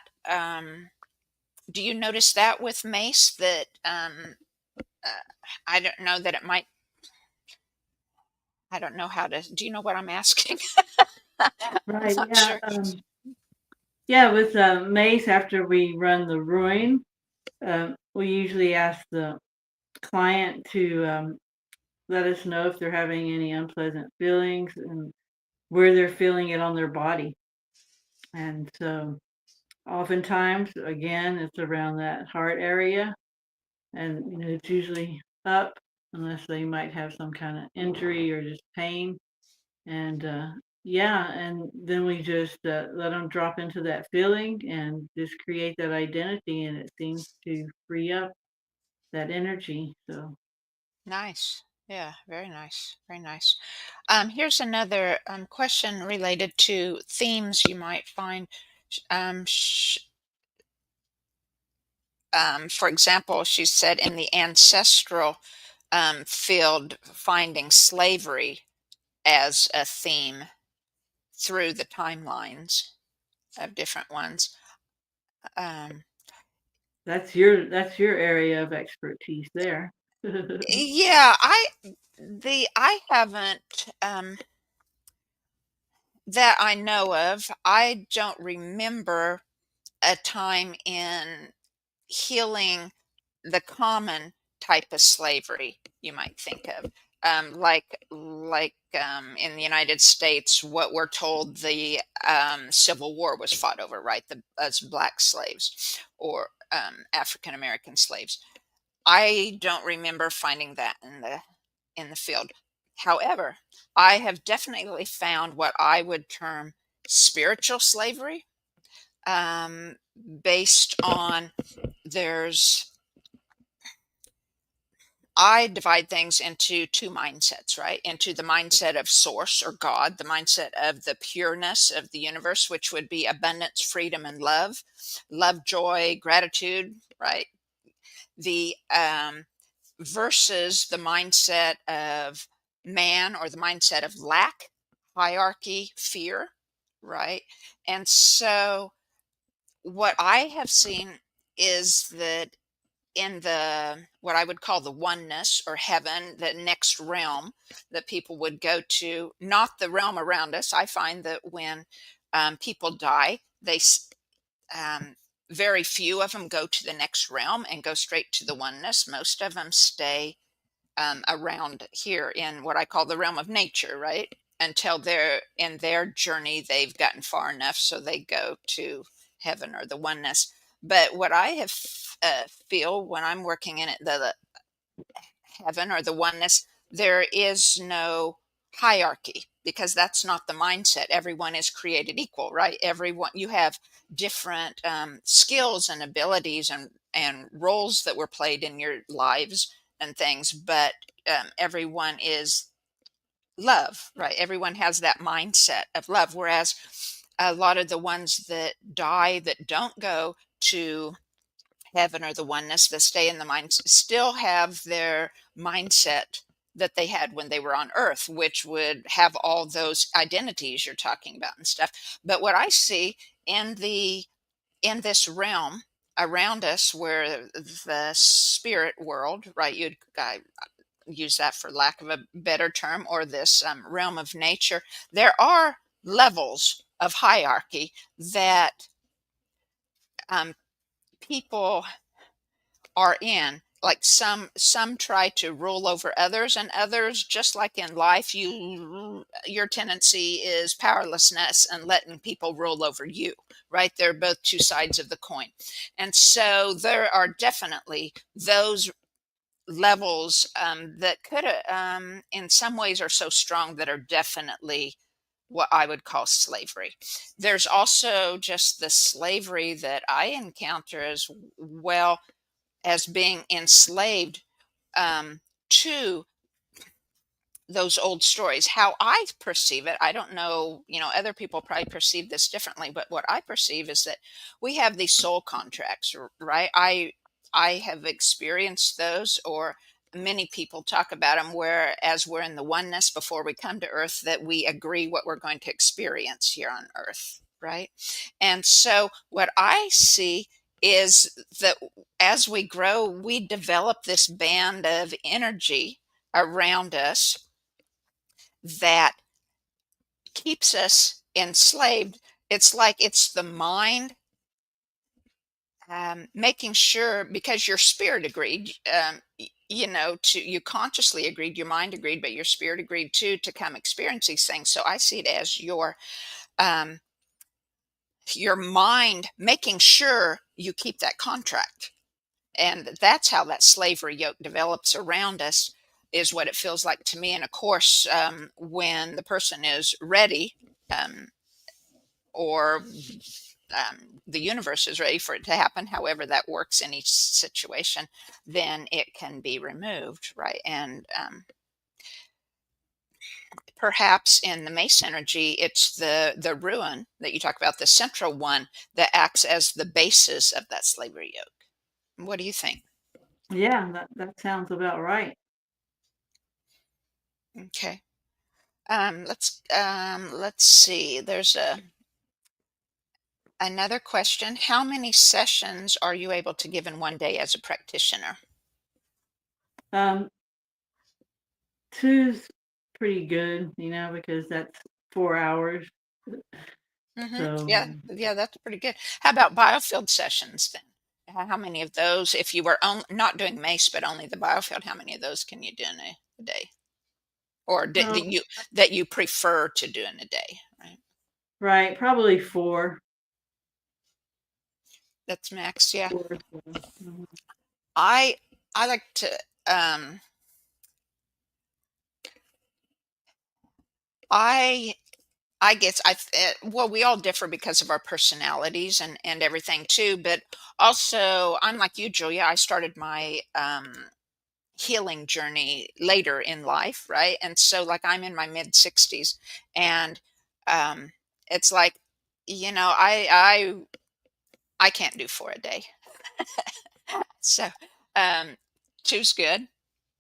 Do you notice that with Mace that uh, I don't know that it might? I don't know how to. Do you know what I'm asking? I'm Right, not yeah, sure. yeah, with, mace, after we run the ruin, we usually ask the client to, let us know if they're having any unpleasant feelings and where they're feeling it on their body, and so, oftentimes, again, it's around that heart area, and, it's usually up unless they might have some kinda injury or just pain. And yeah, and then we just let them drop into that feeling and just create that identity, and it seems to free up that energy. So Nice. Yeah, very nice. Very nice. Here's another question related to themes you might find. Um, sh- for example, she said in the ancestral field, finding slavery as a theme through the timelines of different ones. Um, that's your area of expertise there. yeah, I haven't that I know of. I don't remember a time in healing the common type of slavery you might think of, in the United States, what we're told the Civil War was fought over, right? The as black slaves or African American slaves. I don't remember finding that in the field. However, I have definitely found what I would term spiritual slavery, um, based on there's I divide things into two mindsets, right? Into the mindset of source or God, the mindset of the pureness of the universe, which would be abundance, freedom, and love, joy, gratitude, right? The versus the mindset of man or the mindset of lack, hierarchy, fear, right? And so what I have seen is that in the what I would call the oneness or heaven, the next realm that people would go to, not the realm around us. I find that when people die, um, very few of them go to the next realm and go straight to the oneness. Most of them stay around here in what I call the realm of nature, right? Until they're in their journey, they've gotten far enough so they go to heaven or the oneness. But what I have feel when I'm working in it, the heaven or the oneness, there is no hierarchy because that's not the mindset. Everyone is created equal, right? Everyone, you have different skills and abilities and roles that were played in your lives and things, but everyone is love, right? Everyone has that mindset of love, whereas a lot of the ones that die that don't go to heaven or the oneness that stay in the mind still have their mindset that they had when they were on earth, which would have all those identities you're talking about and stuff. But what I see in the in this realm around us, where the spirit world, right, you'd use that for lack of a better term, or this realm of nature, there are levels of hierarchy that um, people are in. Like some try to rule over others, and others, just like in life, your tendency is powerlessness and letting people rule over you, right? They're both two sides of the coin. And so there are definitely those levels that could in some ways are so strong that are definitely what I would call slavery. There's also just the slavery that I encounter as well as being enslaved to those old stories. How I perceive it, I don't know, other people probably perceive this differently, but what I perceive is that we have these soul contracts, right? I have experienced those, or many people talk about them, whereas we're in the oneness before we come to earth, that we agree what we're going to experience here on earth, right? And so what I see is that as we grow, we develop this band of energy around us that keeps us enslaved. It's like it's the mind making sure, because your spirit agreed, to you consciously agreed, your mind agreed, but your spirit agreed too to come experience these things. So I see it as um, your mind making sure you keep that contract. And that's how that slavery yoke develops around us, is what it feels like to me. And of course, when the person is ready, um, or the universe is ready for it to happen, however that works in each situation, then it can be removed, right? And perhaps in the Mace energy, it's the ruin that you talk about, the central one, that acts as the basis of that slavery yoke. What do you think? Yeah, that sounds about right. Okay. Let's see. There's another question. How many sessions are you able to give in one day as a practitioner? Um, two's pretty good, because that's 4 hours. Yeah, So, yeah, that's pretty good. How about biofield sessions then? How many of those, if you were not doing Mace but only the biofield, how many of those can you do in a day, or um, that you prefer to do in a day? Right, right, probably four. that's max. Yeah, Four. So, mhm. I I like to. Um, I I guess well, we all differ because of our personalities and everything too. But also, I'm like you, Julia. I started my healing journey later in life, right? And so, like, I'm in my mid 60s, and um, it's like, I can't do four a day. So, um, two's good,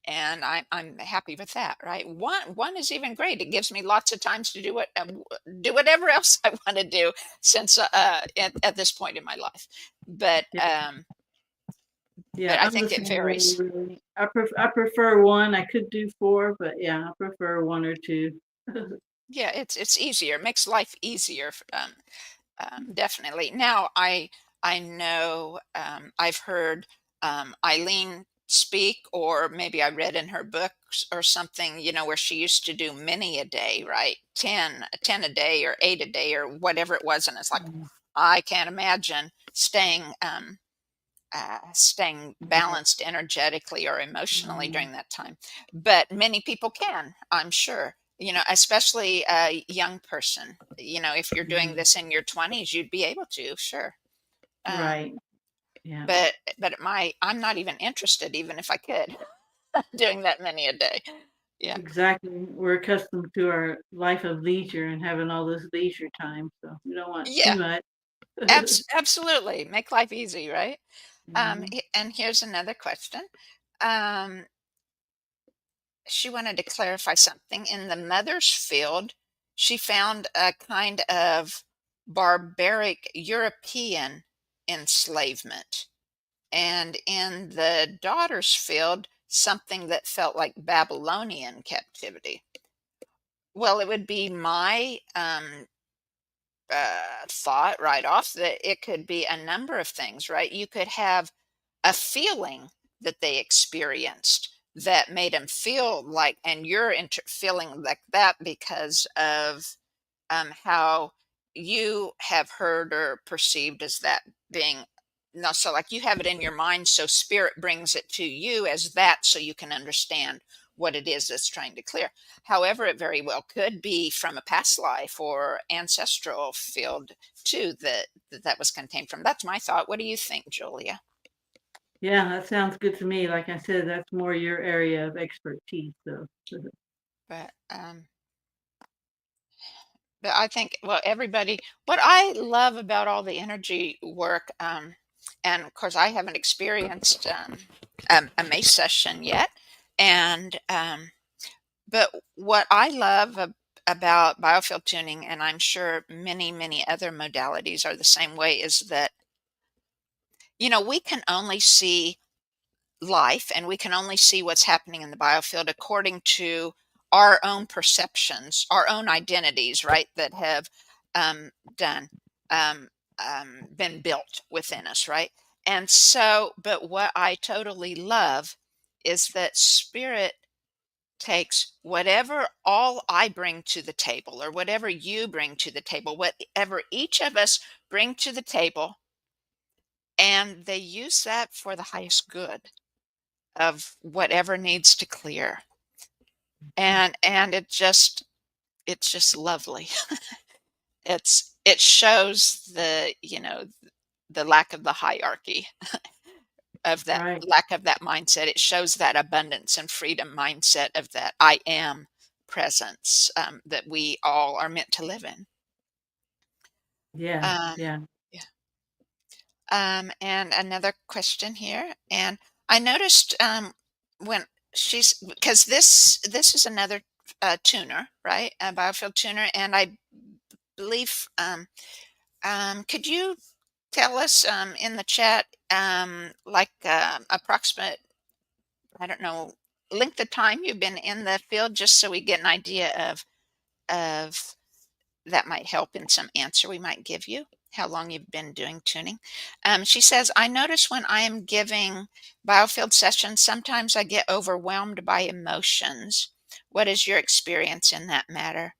and I'm happy with that, right? One is even great. It gives me lots of times to do whatever else I want to do, since at this point in my life. But Yeah, yeah, I I'm the think it same way, varies. really. I prefer one. I could do four, but yeah, I prefer one or two. Yeah, it's easier. It makes life easier. Definitely. Now, I know, I've heard Eileen speak, or maybe I read in her books or something, where she used to do many a day, right? 10 a day, or 8 a day, or whatever it was. And it's like, Mm, I can't imagine staying right, balanced energetically or emotionally mm, during that time. But many people can, I'm sure. Especially a young person. If you're doing mhm. this in your 20s, you'd be able to, sure. Um, Right. Yeah. but I'm not even interested, even if I could, doing that many a day. Yeah. Exactly. We're accustomed to our life of leisure and having all this leisure time, so we don't want too Yeah. much. Absolutely. Make life easy, right? Mhm. And here's another question. Um, she wanted to clarify something. In the mother's field, she found a kind of barbaric European enslavement. And in the daughter's field, something that felt like Babylonian captivity. Well, it would be my thought right off that it could be a number of things, right? You could have a feeling that they experienced that made them feel like, and you're feeling like that because of how you have heard or perceived as that being. No, so like you have it in your mind, so spirit brings it to you as that so you can understand what it is that's trying to clear. However, it very well could be from a past life or ancestral field too that was contained from. That's my thought. What do you think, Julia? Yeah, that sounds good to me. Like I said, that's more your area of expertise, so But but I think, well, everybody, what I love about all the energy work, and of course, I haven't experienced a Mace session yet, and but what I love about biofield tuning, and I'm sure many, many other modalities are the same way, is that we can only see life and we can only see what's happening in the biofield according to our own perceptions, our own identities, right? That have done, um, been built within us, right? And so, but what I totally love is that spirit takes whatever all I bring to the table, or whatever you bring to the table, whatever each of us bring to the table, and they use that for the highest good of whatever needs to clear. And it's just lovely. It shows the lack of the hierarchy, of that right. lack of that mindset. It shows that abundance and freedom mindset of that I am presence, that we all are meant to live in. Yeah, Um, yeah. yeah. And another question here, and I noticed when she's, because this is another tuner, right? A biofield tuner, and I believe, could you tell us in the chat, like approximate, I don't know, length of time you've been in the field, just so we get an idea of that might help in some answer we might give you, how long you've been doing tuning. She says, I notice when I am giving biofield sessions, sometimes I get overwhelmed by emotions. What is your experience in that matter?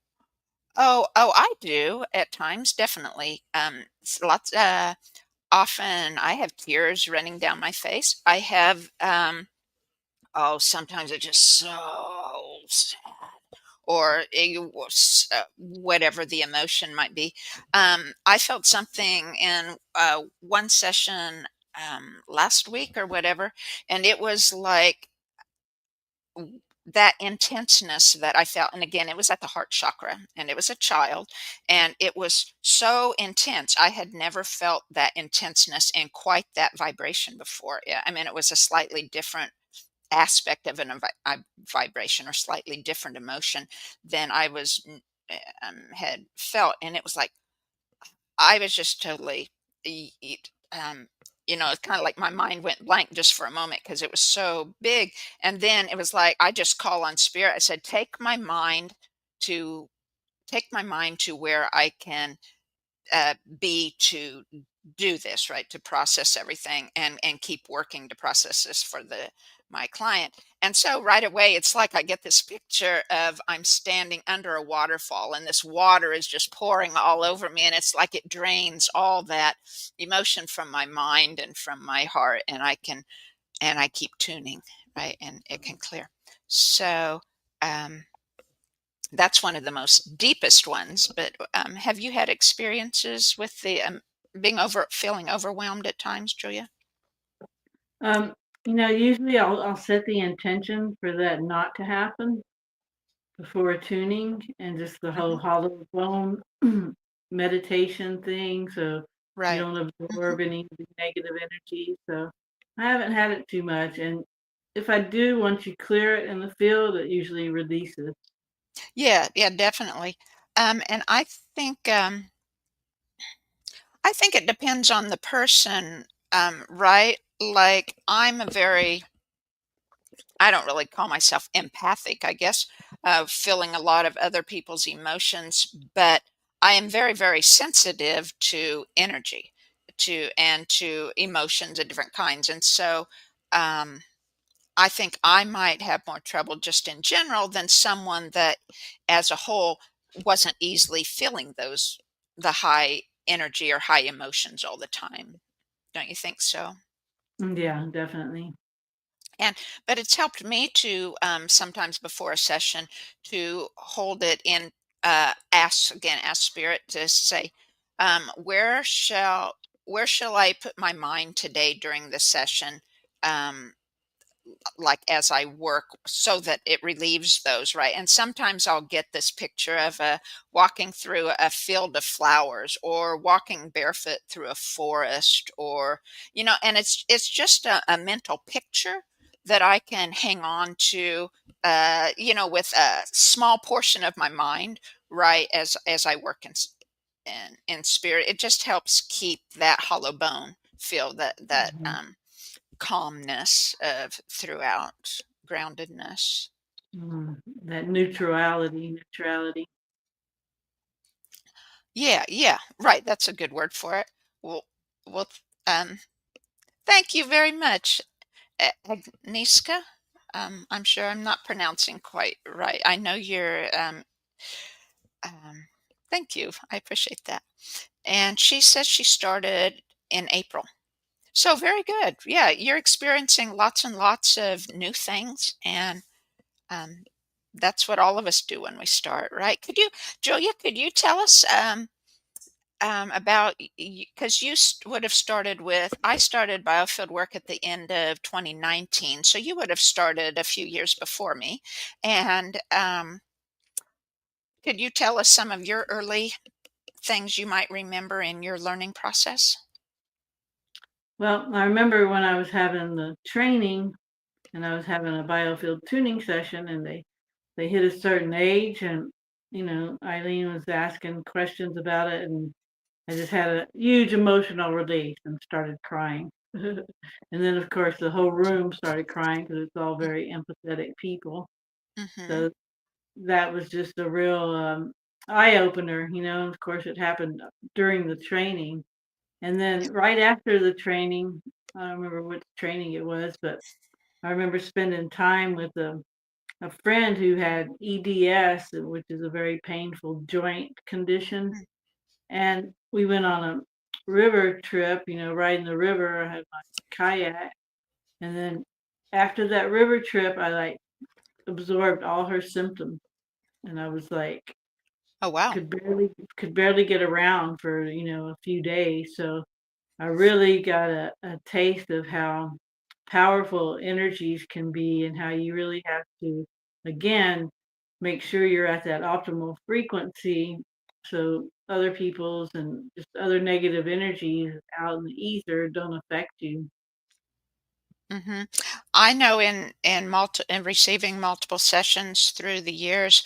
Oh, I do at times, definitely. Lots, often I have tears running down my face. I have, oh, sometimes it's just so sad, or it was, whatever the emotion might be. I felt something in one session last week or whatever, and it was like that intenseness that I felt. And again, it was at the heart chakra, and it was a child, and it was so intense. I had never felt that intenseness and quite that vibration before. Yeah, I mean, it was a slightly different aspect of vibration, or slightly different emotion than I had felt, and it was like I was just totally, it's kind of like my mind went blank just for a moment because it was so big, and then it was like I just call on spirit. I said, to take my mind to where I can be to do this, right, to process everything and keep working to process this for the my client. And so right away it's like I get this picture of I'm standing under a waterfall, and this water is just pouring all over me, and it's like it drains all that emotion from my mind and from my heart, and I keep tuning, right, and it can clear. So um that's one of the most deepest ones. But have you had experiences with the feeling overwhelmed at times, Julia? Um, usually I'll set the intention for that not to happen. before tuning and just the whole Mhm. hollow bone meditation thing, so you Right. don't Mhm. absorb any of the negative energy. So I haven't had it too much, and if I do, once you clear it in the field, it usually releases. Yeah, yeah, definitely. And think I think it depends on the person, right? Like I don't really call myself empathic, I guess, feeling a lot of other people's emotions, but I am very, very sensitive to energy, to emotions of different kinds. And so um, I think I might have more trouble just in general than someone that as a whole wasn't easily feeling the high energy or high emotions all the time. Don't you think so? Yeah, definitely. And but it's helped me to sometimes before a session to hold it in, ask spirit to say, where shall I put my mind today during the session, um, like as I work, so that it relieves those, right? And sometimes I'll get this picture of walking through a field of flowers, or walking barefoot through a forest, or and it's just a mental picture that I can hang on to, with a small portion of my mind, right? As I work in spirit, it just helps keep that hollow bone feel that Mhm. calmness of throughout, groundedness. That neutrality. Yeah, yeah, right, that's a good word for it. Well well, um, thank you very much, Agnieszka. I'm sure I'm not pronouncing quite right. I know you're, um thank you, I appreciate that. And she says she started in April. So very good. Yeah, you're experiencing lots and lots of new things, and Um, that's what all of us do when we start, right? Julia, could you tell us about, because would have started with, I started biofield work at the end of 2019, so you would have started a few years before me. And could you tell us some of your early things you might remember in your learning process? Well, I remember when I was having the training and I was having a biofield tuning session, and they hit a certain age, and Eileen was asking questions about it, and I just had a huge emotional release and started crying. And then, of course, the whole room started crying because it's all very empathetic people. Mm-hmm. So that was just a real eye opener. Of course, it happened during the training. And then right after the training, I don't remember which training it was, but I remember spending time with a friend who had EDS, which is a very painful joint condition. And we went on a river trip, riding the river. I had my kayak. And then after that river trip, I like absorbed all her symptoms. And I was like, Oh, wow. could barely get around for, a few days. So I really got a taste of how powerful energies can be and how you really have to, again, make sure you're at that optimal frequency so other people's and just other negative energies out in the ether don't affect you. Hmm. I know in receiving multiple sessions through the years,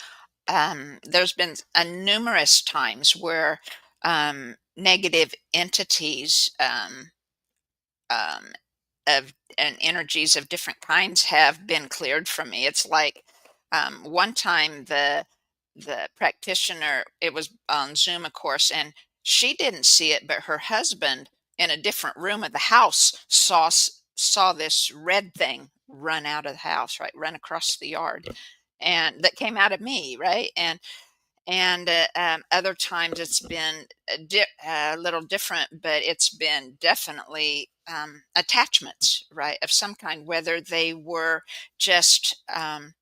there's been numerous times where negative entities, um, of and energies of different kinds have been cleared from me. It's like, one time the practitioner, it was on Zoom, of course, and she didn't see it, but her husband in a different room of the house saw this red thing run out of the house, right, run across the yard, and that came out of me, right, and other times it's been a little different, but it's been definitely attachments, right, of some kind, whether they were just um,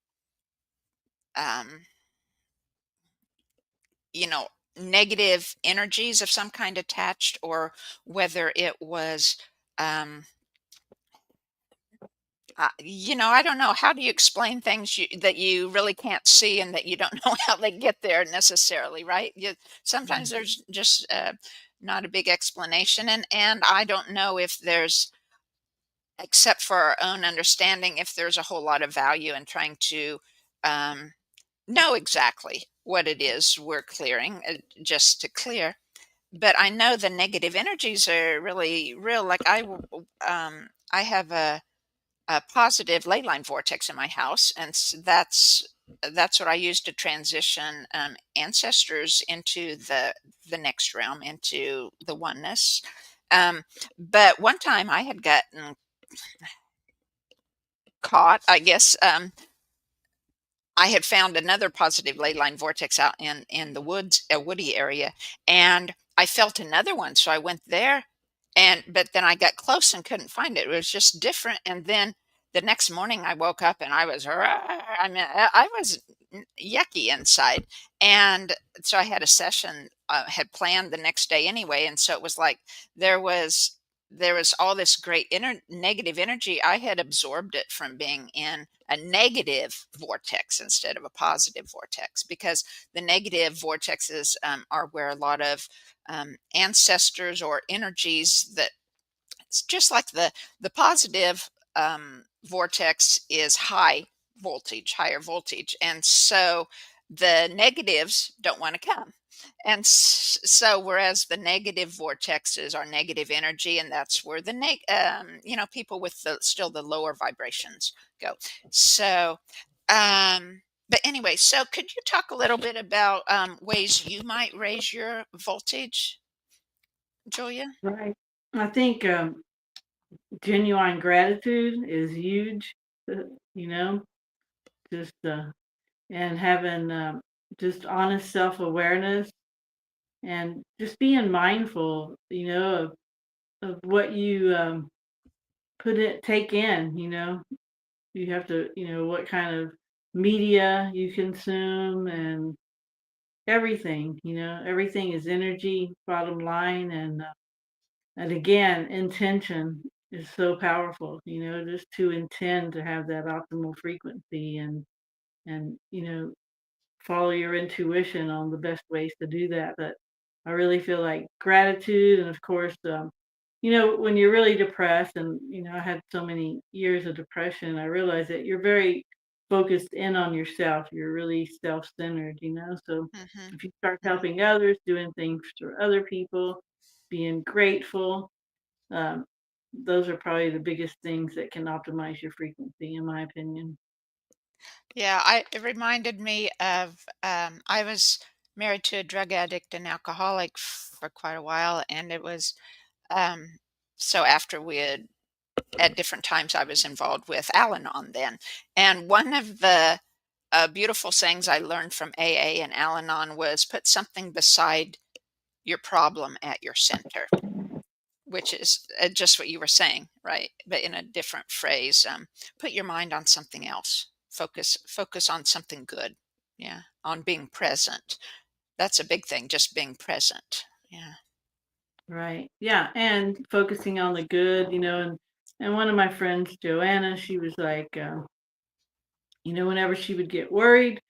you know negative energies of some kind attached, or whether it was um, I don't know. How do you explain things that you really can't see and that you don't know how they get there necessarily, right? Sometimes Right. there's just not a big explanation, and I don't know if there's, except for our own understanding, if there's a whole lot of value in trying to um, know exactly what it is we're clearing, just to clear. But I know the negative energies are really real. Like I have a positive ley line vortex in my house, and that's what I use to transition ancestors into the next realm, into the oneness. Um, but one time I had gotten caught, I guess. I had found another positive ley line vortex out in the woods, a woody area, and I felt another one, so I went there, and but then I got close and couldn't find it. It was just different, and then the next morning I woke up and I was, I mean, I was yucky inside, and so I had a session, had planned the next day anyway, and so it was like there was there was all this great negative energy. I had absorbed it from being in a negative vortex instead of a positive vortex, because the negative vortexes are where a lot of ancestors or energies that, it's just like the positive vortex is higher voltage, and so the negatives don't want to come. And so, whereas the negative vortexes are negative energy, and that's where the people with still the lower vibrations go. So, but anyway, so could you talk a little bit about ways you might raise your voltage, Julia? Right. I think genuine gratitude is huge. You know, just and having just honest self awareness and just being mindful, of what you take in. You have to, what kind of media you consume and everything. Everything is energy, bottom line, and again, intention is so powerful. Just to intend to have that optimal frequency and follow your intuition on the best ways to do that. But I really feel like gratitude, and of course, when you're really depressed, and I had so many years of depression, I realized that you're very focused in on yourself. You're really self-centered. So Hmm. if you start Hmm. helping others, doing things for other people, being grateful, um, those are probably the biggest things that can optimize your frequency, in my opinion. Yeah, it reminded me of, I was married to a drug addict and alcoholic for quite a while, and it was, um, so after we had, at different times, I was involved with Al-Anon then, and one of the beautiful sayings I learned from AA and Al-Anon was, put something beside your problem at your center, which is just what you were saying, right? But in a different phrase. Put your mind on something else. Focus on something good. Yeah, on being present. That's a big thing. Just being present. Yeah. Right. Yeah, and focusing on the good, and one of my friends, Joanna, she was like, whenever she would get worried,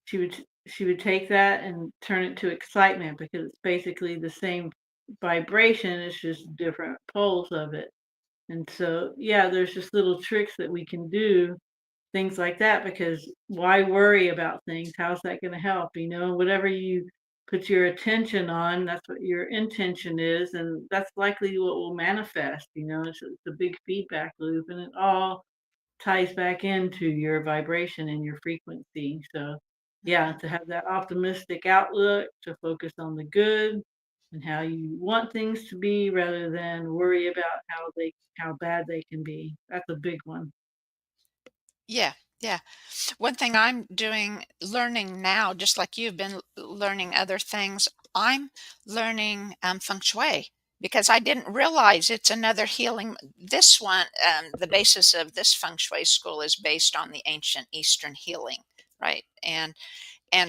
she would take that and turn it to excitement, because it's basically the same vibration, it's just different poles of it. And so, yeah, there's just little tricks that we can do, things like that, because why worry about things? How's that going to help? Whatever you put your attention on, that's what your intention is, and that's likely what will manifest. It's a big feedback loop, and it all ties back into your vibration and your frequency. So, yeah, Hmm. to have that optimistic outlook, to focus on the good and how you want things to be, rather than worry about how bad they can be. That's a big one. Yeah. Yeah. One thing I'm doing, learning now, just like you've been learning other things, I'm learning feng shui, because I didn't realize it's another healing. This one, the basis of this feng shui school is based on the ancient Eastern healing, right? And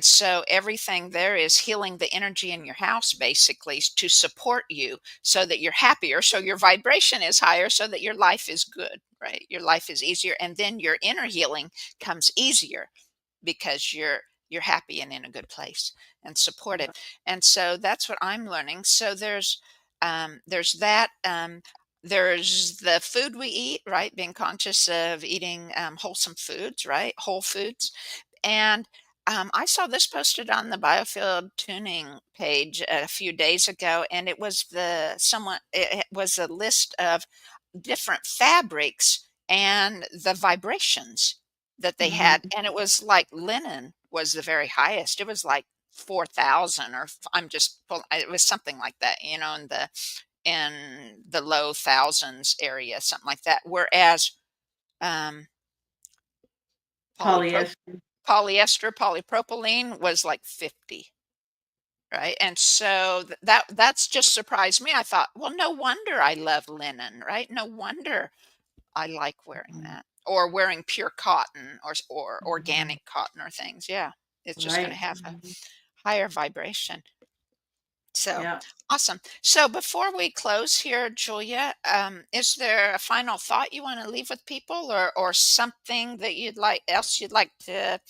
so everything there is healing the energy in your house, basically, to support you so that you're happier, so your vibration is higher, so that your life is good, right? Your life is easier, and then your inner healing comes easier because you're happy and in a good place and supported. And so that's what I'm learning. So there's that. There's the food we eat, right? Being conscious of eating wholesome foods, right? Whole foods. And I saw this posted on the Biofield Tuning page a few days ago, and it was it was a list of different fabrics and the vibrations that they had, Mhm. and it was like linen was the very highest. It was like 4,000, or it was something like that, in the low thousands area, something like that. Whereas um, polypro Polyester. polyester, polypropylene was like 50, right? And so that's just surprised me. I thought, well, no wonder I love linen, right? No wonder I like wearing Mhm. that, or wearing pure cotton, or Mhm. organic cotton or things. Yeah, it's just going to Right. have a Mhm. higher vibration. So Yeah. awesome. So before we close here, Julia, is there a final thought you want to leave with people, or something that you'd like to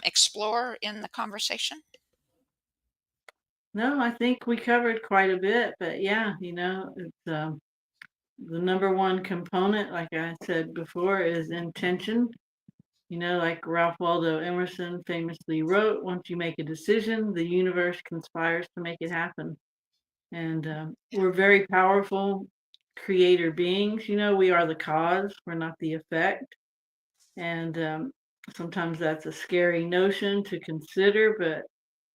explore in the conversation? No, I think we covered quite a bit, but yeah, it's the number one component, like I said before, is intention. Like Ralph Waldo Emerson famously wrote, once you make a decision, the universe conspires to make it happen. And Yeah. we're very powerful creator beings. We are the cause, we're not the effect. And sometimes that's a scary notion to consider, but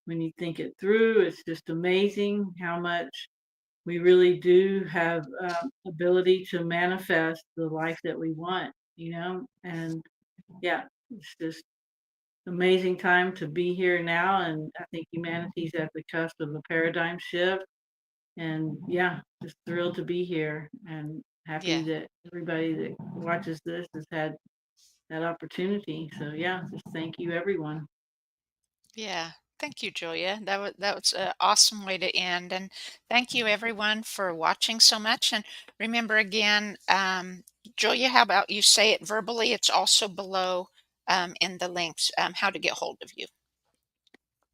when you think it through, it's just amazing how much we really do have ability to manifest the life that we want. And yeah, it's just amazing time to be here now. And I think humanity's at the cusp of a paradigm shift. And yeah, just thrilled to be here and happy Yeah. that everybody that watches this has had that opportunity. So yeah, just thank you everyone. Yeah. Thank you, Julia. That was an awesome way to end. And thank you everyone for watching so much. And remember again, Julia, how about you say it verbally? It's also below in the links, how to get hold of you.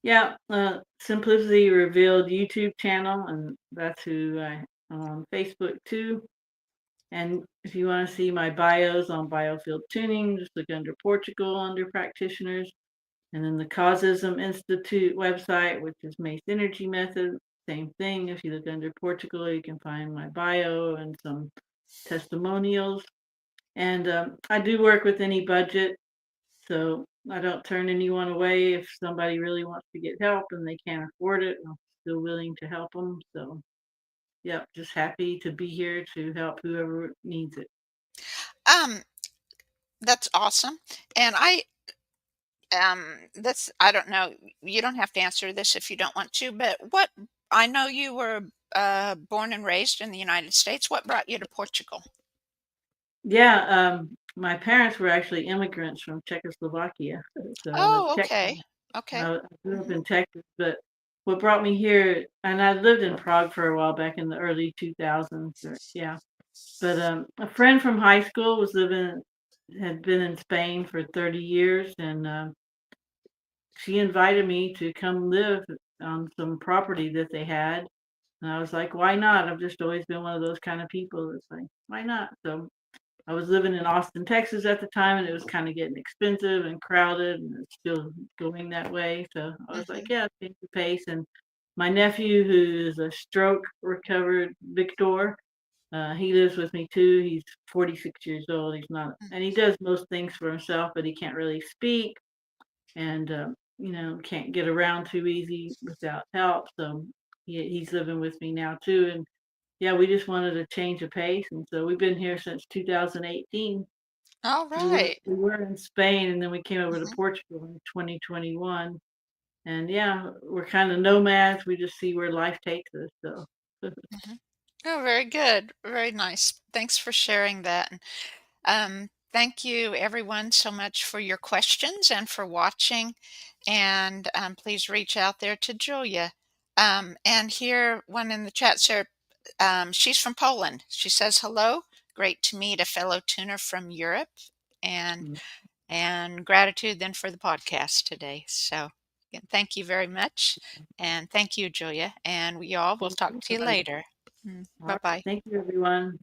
Yeah, Simplicity Revealed YouTube channel, and that's who I'm on Facebook too. And if you want to see my bios on Biofield Tuning, just look under Portugal under practitioners. And then the Causism Institute website, which is Mace Energy Method, same thing. If you look under Portugal, you can find my bio and some testimonials. And I do work with any budget, so I don't turn anyone away. If somebody really wants to get help and they can't afford it, I'm still willing to help them. So, yep, just happy to be here to help whoever needs it. Um, that's awesome. And I don't know, you don't have to answer this if you don't want to, but I know you were born and raised in the United States. What brought you to Portugal? Yeah, my parents were actually immigrants from Czechoslovakia, so I'm a Oh, Czech. okay. Okay. I grew up Hmm. in Texas, but what brought me here, and I lived in Prague for a while back in the early 2000s. Yeah, but a friend from high school had been in Spain for 30 years, and she invited me to come live on some property that they had. And I was like, why not? I've just always been one of those kind of people that's like, why not? So I was living in Austin, Texas at the time, and it was kind of getting expensive and crowded, and it's still going that way. So I was like, Hmm. yeah, change the pace. And my nephew, who is a stroke recovered Victor, he lives with me too. He's 46 years old. He's not, and he does most things for himself, but he can't really speak, and can't get around too easy without help. So he's living with me now too, and yeah, we just wanted a change of pace, and so we've been here since 2018. All We were right. we were in Spain, and then we came over to Mhm. Portugal in 2021. And yeah, we're kind of nomads. We just see where life takes us. So Mhm. Oh, very good. Very nice. Thanks for sharing that. And, thank you, everyone, so much for your questions and for watching. And please reach out there to Julia. And here, one in the chat, Sarah, she's from Poland. She says, hello. great to meet a fellow tuner from Europe, and Mm, gratitude then for the podcast today. So, again, thank you very much, and thank you, Julia. And we all will thank talk you to so you much. later. All Bye right. bye. Thank you, everyone.